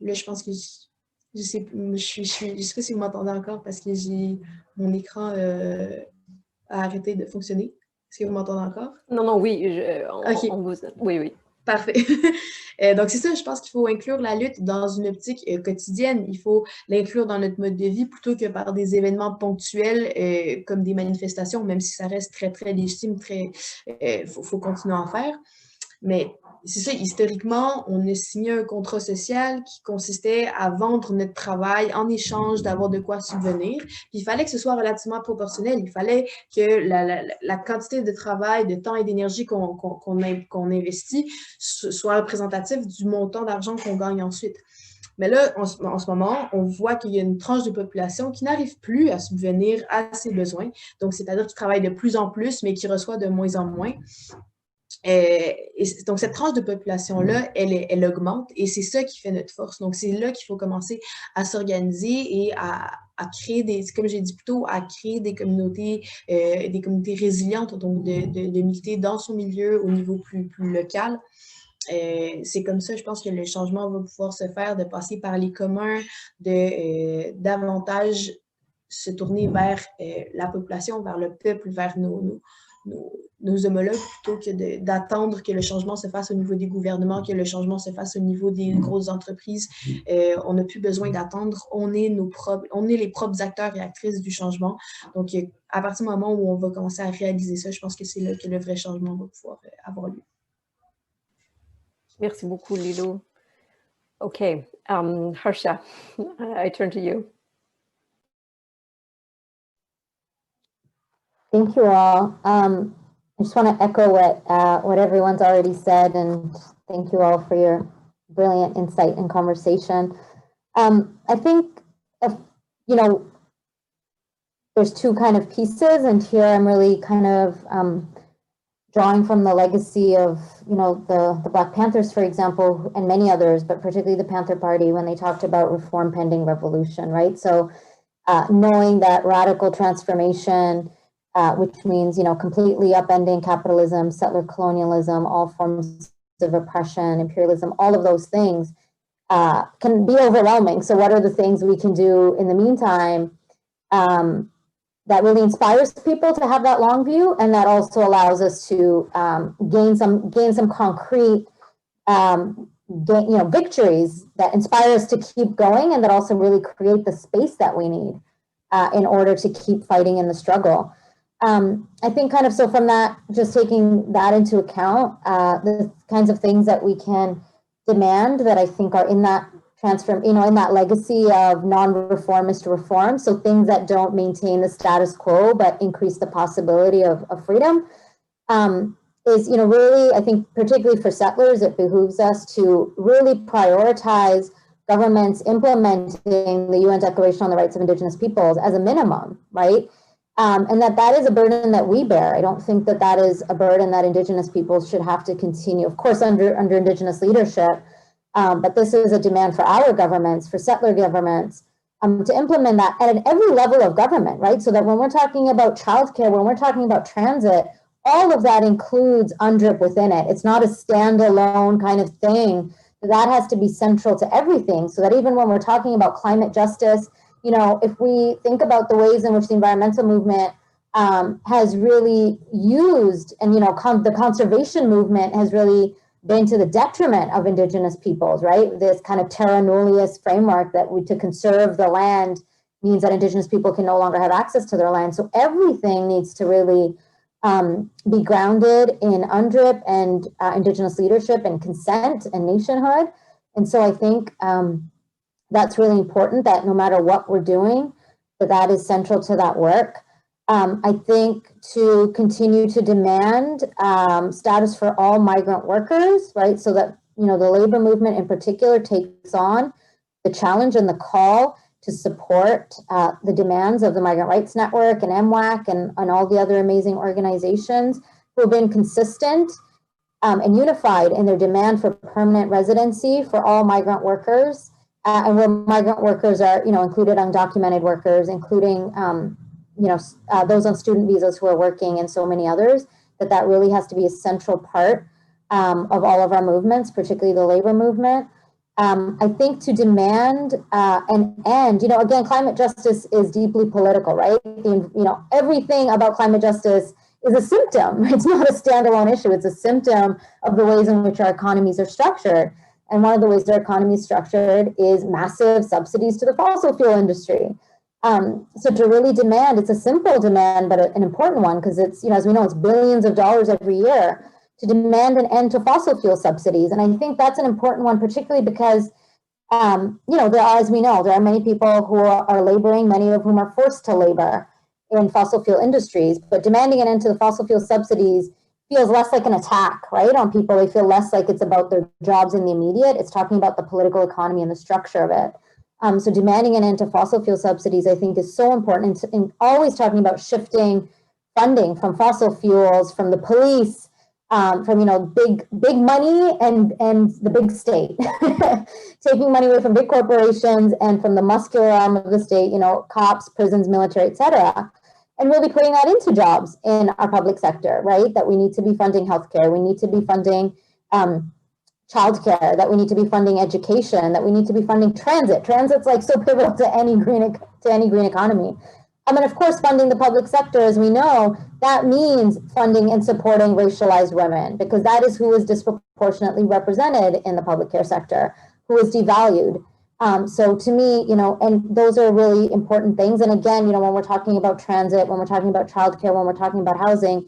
Là, je pense que je sais pas si vous m'entendez encore parce que mon écran a arrêté de fonctionner. Est-ce que vous m'entendez encore? Non, oui, OK. oui. Parfait. Donc, c'est ça, je pense qu'il faut inclure la lutte dans une optique quotidienne. Il faut l'inclure dans notre mode de vie plutôt que par des événements ponctuels comme des manifestations, même si ça reste très, très légitime, faut continuer à en faire. Mais c'est ça, historiquement, on a signé un contrat social qui consistait à vendre notre travail en échange d'avoir de quoi subvenir. Puis il fallait que ce soit relativement proportionnel. Il fallait que la quantité de travail, de temps et d'énergie qu'on investit soit représentative du montant d'argent qu'on gagne ensuite. Mais là, en ce moment, on voit qu'il y a une tranche de population qui n'arrive plus à subvenir à ses besoins. Donc, c'est-à-dire qui travaille de plus en plus, mais qui reçoit de moins en moins. Donc, cette tranche de population-là, elle augmente et c'est ça qui fait notre force. Donc, c'est là qu'il faut commencer à s'organiser et à créer comme j'ai dit plus tôt, à créer des communautés résilientes, donc de militer dans son milieu au niveau plus local. C'est comme ça, je pense que le changement va pouvoir se faire, de passer par les communs, de davantage se tourner vers la population, vers le peuple, vers nos homologues, plutôt que d'attendre que le changement se fasse au niveau des gouvernements, que le changement se fasse au niveau des grosses entreprises. On n'a plus besoin d'attendre. On est les propres acteurs et actrices du changement. Donc, à partir du moment où on va commencer à réaliser ça, je pense que c'est là que le vrai changement va pouvoir avoir lieu. Merci beaucoup, Lylou. OK, Harsha, I turn to you. Thank you all. I just want to echo what everyone's already said, and thank you all for your brilliant insight and conversation. I think, there's two kind of pieces, and here I'm really kind of drawing from the legacy of, the Black Panthers, for example, and many others, but particularly the Panther Party, when they talked about reform pending revolution, right? So knowing that radical transformation, which means, completely upending capitalism, settler colonialism, all forms of oppression, imperialism, all of those things can be overwhelming. So what are the things we can do in the meantime that really inspires people to have that long view, and that also allows us to gain some concrete victories that inspire us to keep going, and that also really create the space that we need in order to keep fighting in the struggle. I think so from that, just taking that into account, the kinds of things that we can demand that I think are in that in that legacy of non-reformist reform. So things that don't maintain the status quo, but increase the possibility of freedom is, really, I think, particularly for settlers, it behooves us to really prioritize governments implementing the UN Declaration on the Rights of Indigenous Peoples as a minimum, right? And that is a burden that we bear. I don't think that is a burden that Indigenous peoples should have to continue, of course, under Indigenous leadership, but this is a demand for our governments, for settler governments, to implement that at every level of government, right? So that when we're talking about childcare, when we're talking about transit, all of that includes UNDRIP within it. It's not a standalone kind of thing. That has to be central to everything, so that even when we're talking about climate justice, if we think about the ways in which the environmental movement has really used, and the conservation movement has really been to the detriment of Indigenous peoples, right? This kind of terra nullius framework that to conserve the land means that Indigenous people can no longer have access to their land. So everything needs to really be grounded in UNDRIP and Indigenous leadership and consent and nationhood. And so I think that's really important, that no matter what we're doing, that is central to that work. I think to continue to demand status for all migrant workers, right? So that, you know, the labor movement in particular takes on the challenge and the call to support the demands of the Migrant Rights Network and MWAC and all the other amazing organizations who have been consistent and unified in their demand for permanent residency for all migrant workers. And where migrant workers are, you know, included undocumented workers, including those on student visas who are working and so many others, that really has to be a central part of all of our movements, particularly the labor movement. I think to demand an end, you know, again, climate justice is deeply political, right? Everything about climate justice is a symptom. It's not a standalone issue. It's a symptom of the ways in which our economies are structured. And one of the ways our economy is structured is massive subsidies to the fossil fuel industry. So to really demand, it's a simple demand, but an important one, because it's, you know, as we know, it's billions of dollars every year, to demand an end to fossil fuel subsidies. And I think that's an important one, particularly because, as we know, there are many people who are laboring, many of whom are forced to labor in fossil fuel industries, but demanding an end to the fossil fuel subsidies feels less like an attack, right, on people. They feel less like it's about their jobs in the immediate. It's talking about the political economy and the structure of it. So demanding an end to fossil fuel subsidies, I think, is so important. And always talking about shifting funding from fossil fuels, from the police, from, you know, big money and the big state, taking money away from big corporations and from the muscular arm of the state, you know, cops, prisons, military, et cetera, and really putting that into jobs in our public sector, right? That we need to be funding healthcare, we need to be funding childcare, that we need to be funding education, that we need to be funding transit. Transit's like so pivotal to any green economy. And of course, funding the public sector, as we know, that means funding and supporting racialized women, because that is who is disproportionately represented in the public care sector, who is devalued. So to me, you know, and those are really important things. And again, you know, when we're talking about transit, when we're talking about childcare, when we're talking about housing,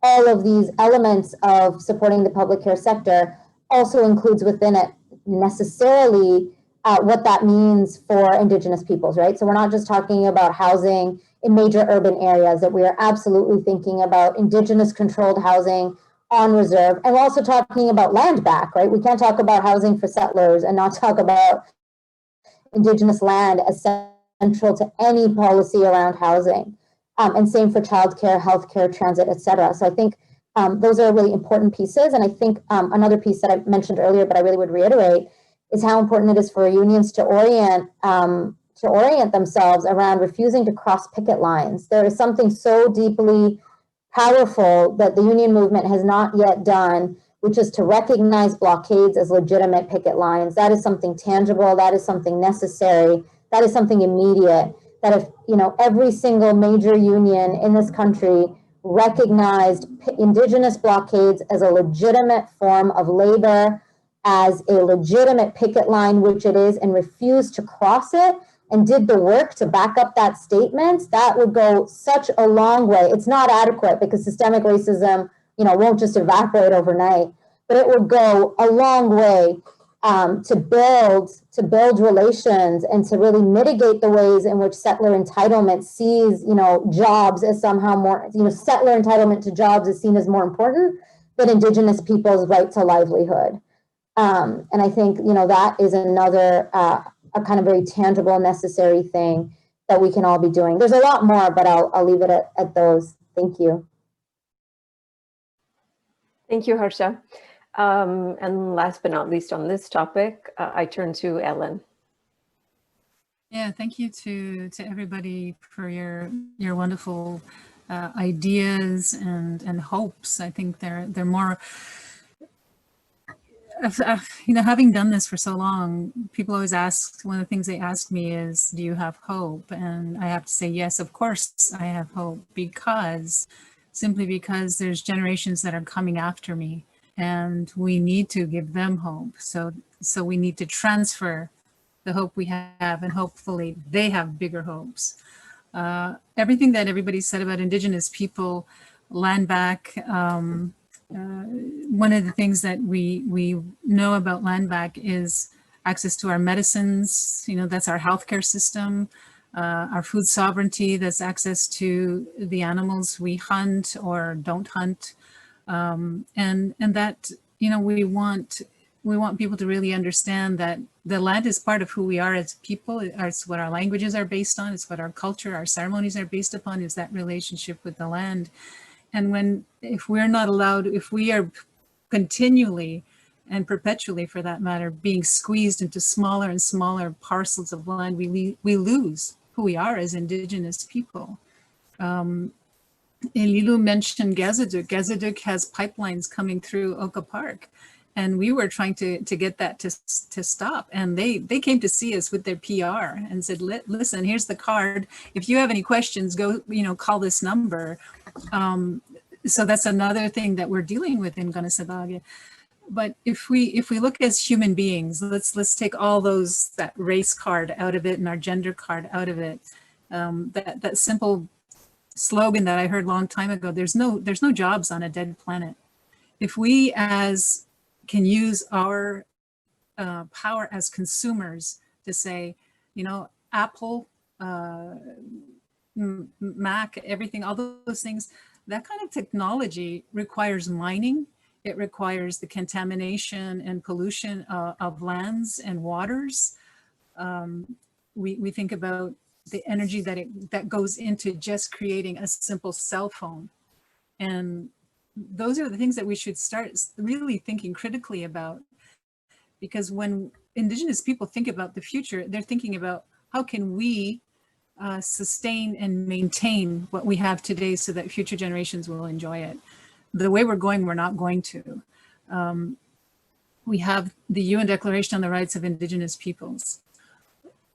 all of these elements of supporting the public care sector also includes within it necessarily what that means for Indigenous peoples, right? So we're not just talking about housing in major urban areas, that we are absolutely thinking about Indigenous controlled housing on reserve. And we're also talking about land back, right? We can't talk about housing for settlers and not talk about Indigenous land as central to any policy around housing. And same for childcare, healthcare, transit, et cetera. So I think those are really important pieces. And I think another piece that I mentioned earlier, but I really would reiterate, is how important it is for unions to orient themselves around refusing to cross picket lines. There is something so deeply powerful that the union movement has not yet done, which is to recognize blockades as legitimate picket lines. That is something tangible. That is something necessary. That is something immediate. That if, you know, every single major union in this country recognized Indigenous blockades as a legitimate form of labor, as a legitimate picket line, which it is, and refused to cross it, and did the work to back up that statement, that would go such a long way. It's not adequate because systemic racism, you know, won't just evaporate overnight, but it would go a long way to build relations and to really mitigate the ways in which settler entitlement sees, you know, jobs as somehow more, you know, settler entitlement to jobs is seen as more important than Indigenous people's right to livelihood. And I think, you know, that is another a kind of very tangible, necessary thing that we can all be doing. There's a lot more, but I'll leave it at those. Thank you. Thank you, Harsha. And last but not least on this topic, I turn to Ellen. Yeah, thank you to everybody for your wonderful ideas and hopes. I think they're more. You know, having done this for so long, people always ask, one of the things they ask me is, do you have hope? And I have to say, yes, of course I have hope, simply because there's generations that are coming after me and we need to give them hope. So we need to transfer the hope we have, and hopefully they have bigger hopes. Everything that everybody said about Indigenous people, land back, one of the things that we know about land back is access to our medicines, that's our healthcare system, our food sovereignty, that's access to the animals we hunt or don't hunt. And that, we want people to really understand that the land is part of who we are as people. It's what our languages are based on. It's what our culture, our ceremonies are based upon, is that relationship with the land. And if we're not allowed, if we are continually and perpetually, for that matter, being squeezed into smaller and smaller parcels of land, we lose who we are as Indigenous people. Lylou mentioned Gazadook. Gazadook has pipelines coming through Oka Park. And we were trying to get that to stop. And they came to see us with their PR and said, listen, here's the card. If you have any questions, go, call this number. So that's another thing that we're dealing with in Ganesabaghe. But if we look as human beings, let's take all that race card out of it and our gender card out of it. That simple slogan that I heard a long time ago, there's no jobs on a dead planet. If we can use our power as consumers to say, Apple, Mac, everything, all those things, that kind of technology requires mining. It requires the contamination and pollution of lands and waters. We think about the energy that goes into just creating a simple cell phone. And those are the things that we should start really thinking critically about, because when Indigenous people think about the future, they're thinking about how can we sustain and maintain what we have today so that future generations will enjoy it. The way we're going, we're not going to. We have the UN Declaration on the Rights of Indigenous Peoples,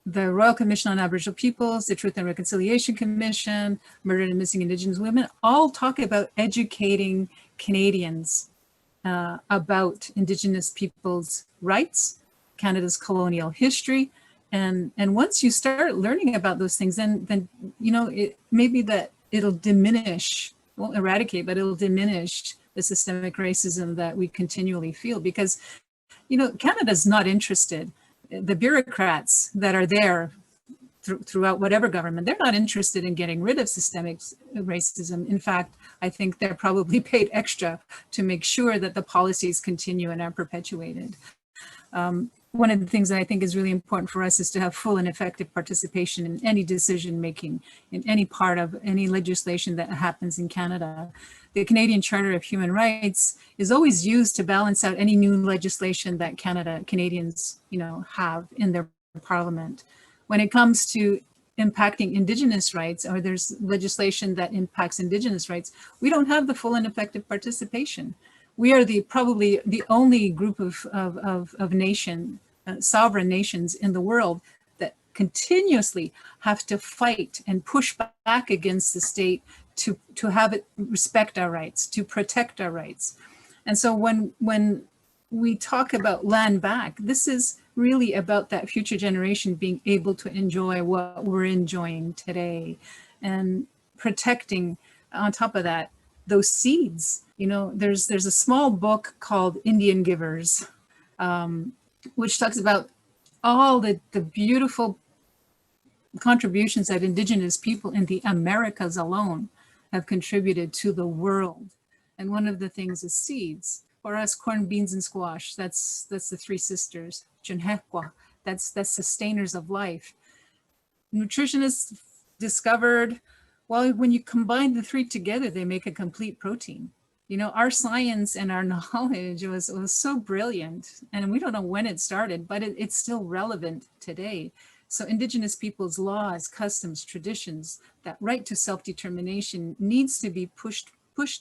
the Royal Commission on Aboriginal Peoples, the Truth and Reconciliation Commission, Murdered and Missing Indigenous Women, all talk about educating Canadians about Indigenous peoples' rights, Canada's colonial history. And once you start learning about those things, then it maybe that it'll diminish, won't eradicate, but it'll diminish the systemic racism that we continually feel, because Canada's not interested. The bureaucrats that are there throughout whatever government, they're not interested in getting rid of systemic racism. In fact, I think they're probably paid extra to make sure that the policies continue and are perpetuated. One of the things that I think is really important for us is to have full and effective participation in any decision making, in any part of any legislation that happens in Canada. The Canadian Charter of Human Rights is always used to balance out any new legislation that Canadians, have in their parliament. When it comes to impacting Indigenous rights, or there's legislation that impacts Indigenous rights, we don't have the full and effective participation. We are probably the only group of sovereign nations in the world that continuously have to fight and push back against the state to have it respect our rights, to protect our rights. And so when we talk about land back, this is really about that future generation being able to enjoy what we're enjoying today, and protecting, on top of that, those seeds. There's a small book called Indian Givers, which talks about all the beautiful contributions that Indigenous people in the Americas alone have contributed to the world. And one of the things is seeds. For us, corn, beans, and squash, that's the three sisters. Junhekwa, that's sustainers of life. Nutritionists discovered, well, when you combine the three together, they make a complete protein. Our science and our knowledge was so brilliant, and we don't know when it started, but it's still relevant today. So Indigenous people's laws, customs, traditions, that right to self-determination needs to be pushed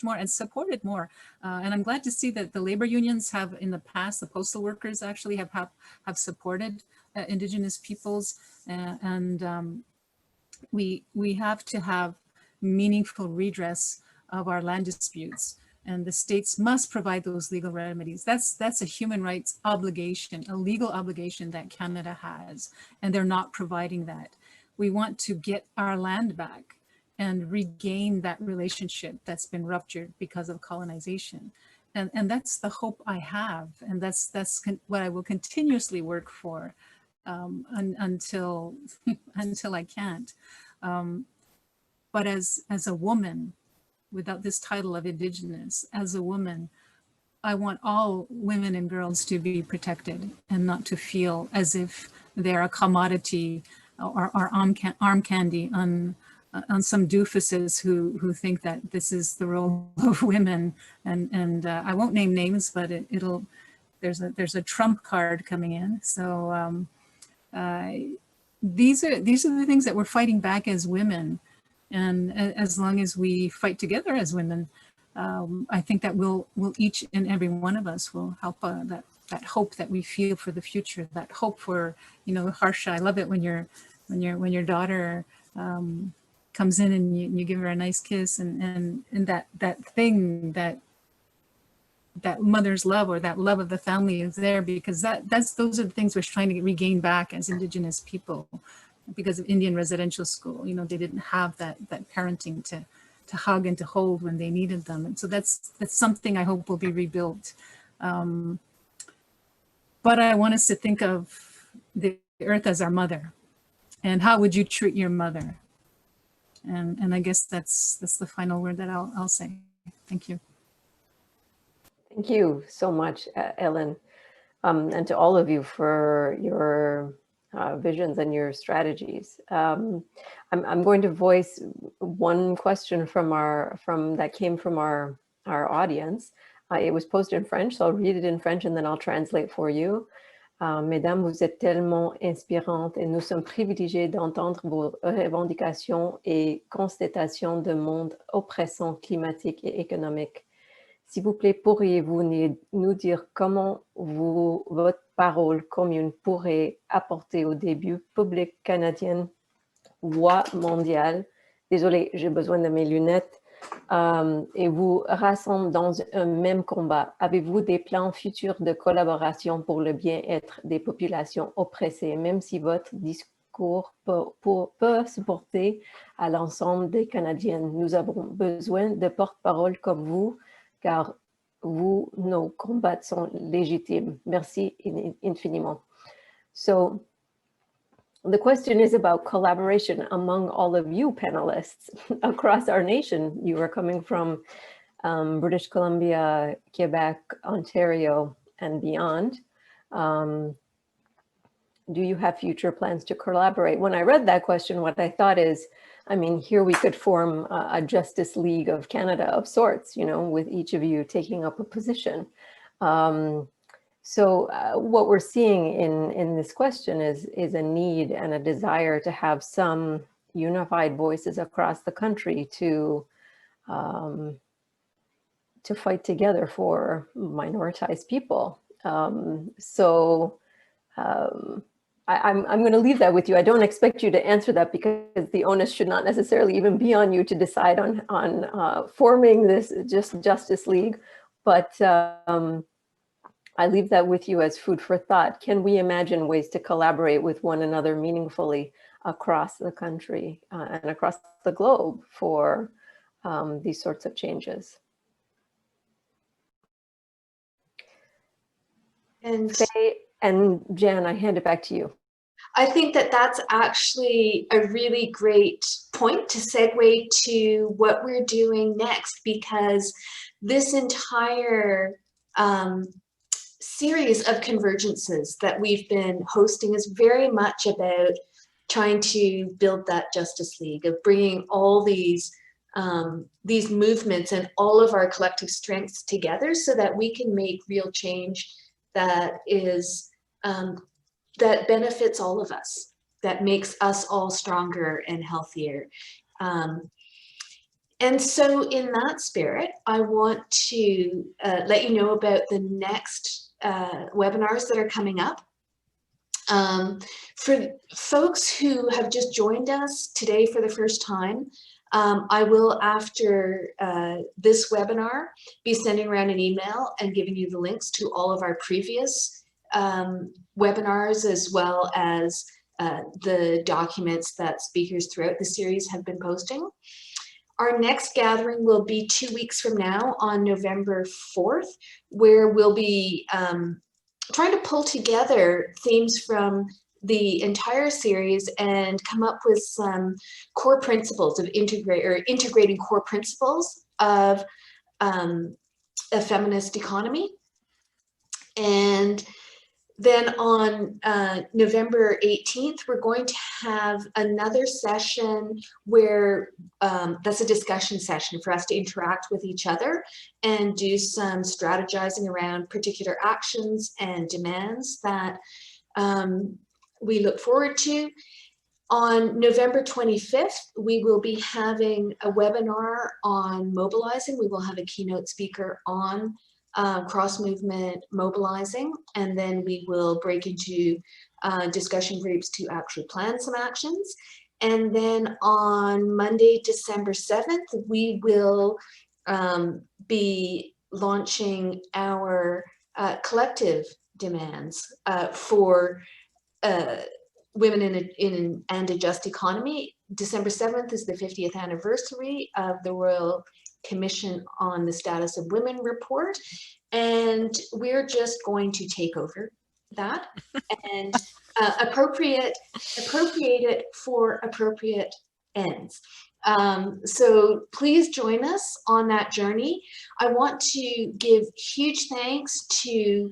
more and supported more. And I'm glad to see that the labor unions have in the past, the postal workers actually have supported Indigenous peoples. We have to have meaningful redress of our land disputes. and the states must provide those legal remedies. That's a human rights obligation, a legal obligation that Canada has, and they're not providing that. We want to get our land back and regain that relationship that's been ruptured because of colonization. And that's the hope I have, and that's what I will continuously work for until I can't. But as a woman, without this title of Indigenous, as a woman, I want all women and girls to be protected and not to feel as if they're a commodity or arm candy on some doofuses who think that this is the role of women. And I won't name names, but there's a trump card coming in. So these are the things that we're fighting back as women. And as long as we fight together as women, I think that we'll each and every one of us will help that hope that we feel for the future, that hope for, you know, Harsha. I love it when your daughter comes in and you give her a nice kiss, and that thing that mother's love or that love of the family is there, because those are the things we're trying to regain back as Indigenous people. Because of Indian residential school, you know, they didn't have that parenting to hug and to hold when they needed them. And so that's something I hope will be rebuilt. But I want us to think of the earth as our mother, and how would you treat your mother? And I guess that's the final word that I'll say. Thank you. Thank you so much, Ellen, and to all of you for your visions and your strategies. I'm going to voice one question that came from our audience. It was posted in French, so I'll read it in French and then I'll translate for you. Mesdames, vous êtes tellement inspirantes et nous sommes privilégiés d'entendre vos revendications et constatations de monde oppressant climatique et économique. S'il vous plaît, pourriez-vous nous dire comment votre parole commune pourrait apporter au début public canadien, voix mondiale, désolé, j'ai besoin de mes lunettes, et vous rassemble dans un même combat? Avez-vous des plans futurs de collaboration pour le bien-être des populations oppressées, même si votre discours peut se porter à l'ensemble des Canadiennes? Nous avons besoin de porte-parole comme vous, car nos combats sont légitimes. Merci infiniment. So the question is about collaboration among all of you panelists across our nation. You are coming from British Columbia, Quebec, Ontario, and beyond. Do you have future plans to collaborate? When I read that question, what I thought is, I mean, here we could form a Justice League of Canada of sorts, you know, with each of you taking up a position. So what we're seeing in this question is a need and a desire to have some unified voices across the country to fight together for minoritized people. I'm going to leave that with you. I don't expect you to answer that, because the onus should not necessarily even be on you to decide on forming this Justice League. But I leave that with you as food for thought. Can we imagine ways to collaborate with one another meaningfully across the country and across the globe for these sorts of changes? And Faye and Jan, I hand it back to you. I think that that's actually a really great point to segue to what we're doing next, because this entire series of convergences that we've been hosting is very much about trying to build that Justice League, of bringing all these movements and all of our collective strengths together so that we can make real change that is that benefits all of us, that makes us all stronger and healthier. And so in that spirit, I want to let you know about the next webinars that are coming up. For folks who have just joined us today for the first time, I will, after this webinar, be sending around an email and giving you the links to all of our previous webinars, as well as the documents that speakers throughout the series have been posting. Our next gathering will be 2 weeks from now on November 4th, where we'll be trying to pull together themes from the entire series and come up with some core principles of integrating core principles of a feminist economy. And then on November 18th, we're going to have another session where that's a discussion session for us to interact with each other and do some strategizing around particular actions and demands that we look forward to. On November 25th, we will be having a webinar on mobilizing. We will have a keynote speaker on cross-movement mobilizing, and then we will break into discussion groups to actually plan some actions. And then on Monday, December 7th, we will be launching our collective demands for women in and a just economy. December 7th is the 50th anniversary of the Royal Commission on the Status of Women report, and we're just going to take over that and appropriate it for appropriate ends. So please join us on that journey. I want to give huge thanks to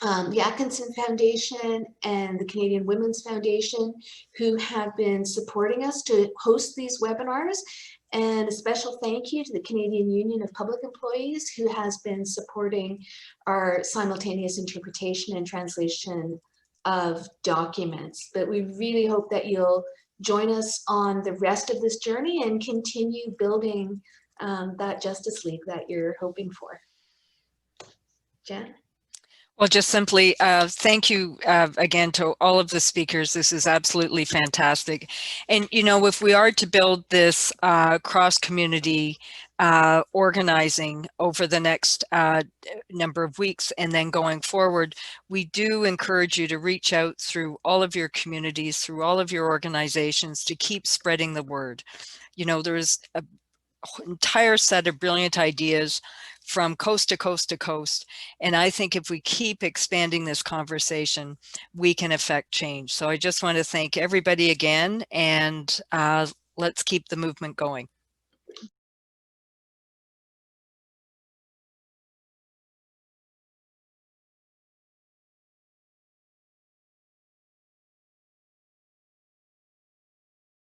the Atkinson Foundation and the Canadian Women's Foundation, who have been supporting us to host these webinars. And a special thank you to the Canadian Union of Public Employees, who has been supporting our simultaneous interpretation and translation of documents. But we really hope that you'll join us on the rest of this journey and continue building that Justice League that you're hoping for. Jen? Well, just simply thank you again to all of the speakers. This is absolutely fantastic. And, you know, if we are to build this cross-community organizing over the next number of weeks and then going forward, we do encourage you to reach out through all of your communities, through all of your organizations, to keep spreading the word. You know, there's an entire set of brilliant ideas from coast to coast to coast. And I think if we keep expanding this conversation, we can affect change. So I just want to thank everybody again, and let's keep the movement going.